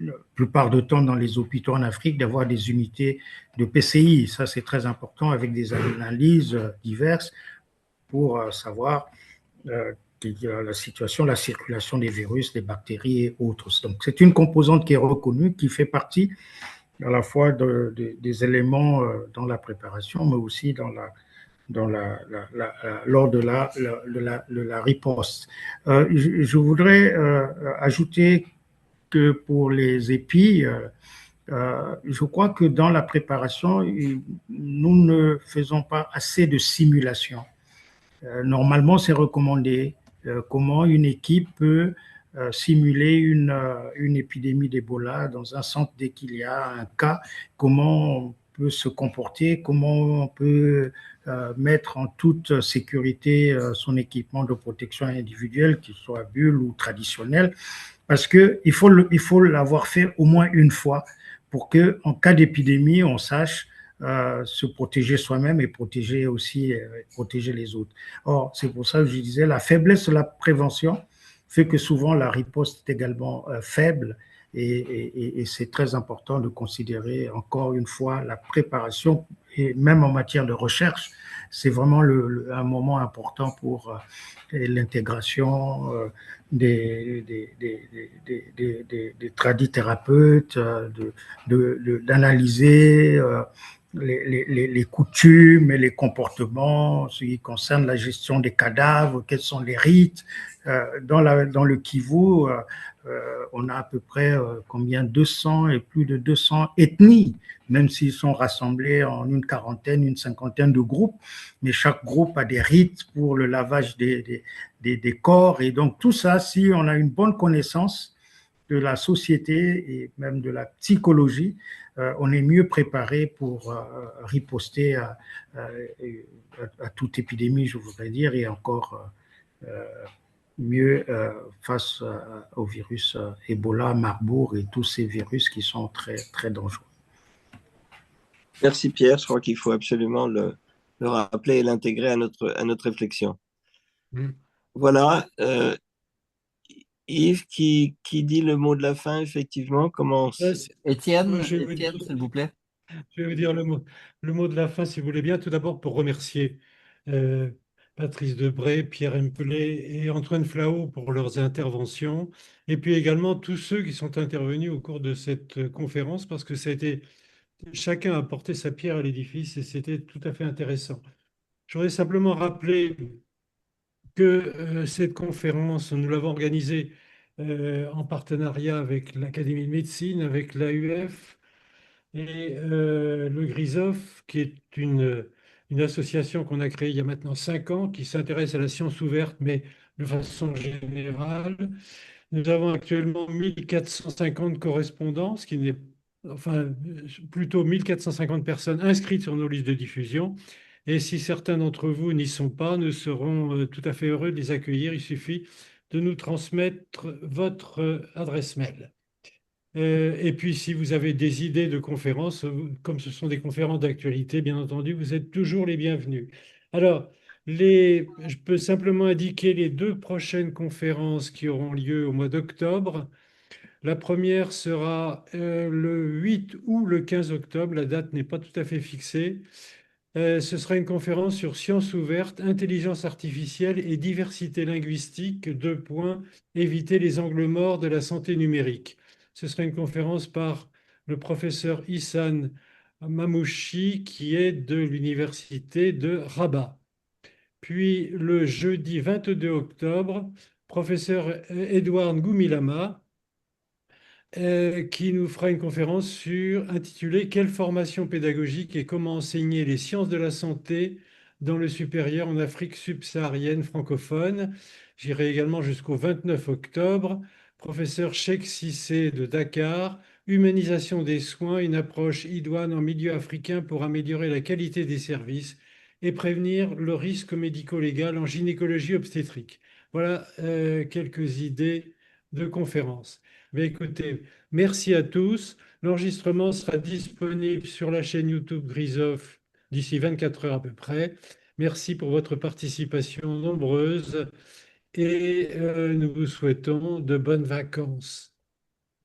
Speaker 3: la plupart du temps dans les hôpitaux en Afrique d'avoir des unités de PCI. Ça, c'est très important avec des analyses diverses pour savoir la situation, la circulation des virus, des bactéries et autres. Donc, c'est une composante qui est reconnue, qui fait partie à la fois des éléments dans la préparation, mais aussi lors de la riposte. Je voudrais ajouter que pour les épis, je crois que dans la préparation, nous ne faisons pas assez de simulation. Normalement, c'est recommandé. Comment une équipe peut simuler une épidémie d'Ebola dans un centre dès qu'il y a un cas, comment on peut se comporter, comment on peut mettre en toute sécurité son équipement de protection individuelle, qu'il soit bulle ou traditionnel, parce qu'il faut l'avoir fait au moins une fois pour qu'en cas d'épidémie, on sache se protéger soi-même et protéger aussi protéger les autres. Or, c'est pour ça que je disais, la faiblesse de la prévention fait que souvent la riposte est également faible et c'est très important de considérer encore une fois la préparation et même en matière de recherche, c'est vraiment un moment important pour l'intégration des tradithérapeutes, d'analyser les coutumes et les comportements, ce qui concerne la gestion des cadavres, quels sont les rites. Dans le Kivu, on a à peu près combien 200 et plus de 200 ethnies, même s'ils sont rassemblés en une quarantaine, une cinquantaine de groupes, mais chaque groupe a des rites pour le lavage des corps. Et donc tout ça, si on a une bonne connaissance de la société et même de la psychologie, on est mieux préparé pour riposter à toute épidémie, je voudrais dire, et encore mieux face au virus Ebola, Marburg et tous ces virus qui sont très, très dangereux.
Speaker 2: Merci Pierre, je crois qu'il faut absolument le rappeler et l'intégrer à notre réflexion. Voilà. Yves, qui dit le mot de la fin, effectivement, commence.
Speaker 1: Étienne, s'il vous plaît.
Speaker 6: Je vais vous dire le mot de la fin, si vous voulez bien. Tout d'abord, pour remercier Patrice Debray, Pierre Empelé et Antoine Flao pour leurs interventions, et puis également tous ceux qui sont intervenus au cours de cette conférence, parce que chacun a apporté sa pierre à l'édifice et c'était tout à fait intéressant. Je voudrais simplement rappeler que cette conférence, nous l'avons organisée en partenariat avec l'Académie de médecine, avec l'AUF et le GRISOF, qui est une association qu'on a créée il y a maintenant 5 ans, qui s'intéresse à la science ouverte, mais de façon générale. Nous avons actuellement 1450 correspondants, ce qui n'est, enfin, plutôt 1450 personnes inscrites sur nos listes de diffusion. Et si certains d'entre vous n'y sont pas, nous serons tout à fait heureux de les accueillir. Il suffit de nous transmettre votre adresse mail. Et puis, si vous avez des idées de conférences, comme ce sont des conférences d'actualité, bien entendu, vous êtes toujours les bienvenus. Alors, je peux simplement indiquer les 2 prochaines conférences qui auront lieu au mois d'octobre. La première sera le 8 ou le 15 octobre. La date n'est pas tout à fait fixée. Ce sera une conférence sur sciences ouvertes, intelligence artificielle et diversité linguistique. 2 points, éviter les angles morts de la santé numérique. Ce sera une conférence par le professeur Ihsan Mamouchi, qui est de l'université de Rabat. Puis le jeudi 22 octobre, professeur Edouard Goumilama, qui nous fera une conférence intitulée Quelle formation pédagogique et comment enseigner les sciences de la santé dans le supérieur en Afrique subsaharienne francophone. J'irai également jusqu'au 29 octobre. Professeur Cheikh Cissé de Dakar, Humanisation des soins, une approche idoine en milieu africain pour améliorer la qualité des services et prévenir le risque médico-légal en gynécologie obstétrique. Voilà quelques idées de conférences. Mais écoutez, merci à tous. L'enregistrement sera disponible sur la chaîne YouTube Grisoff d'ici 24 heures à peu près. Merci pour votre participation nombreuse et nous vous souhaitons de bonnes vacances.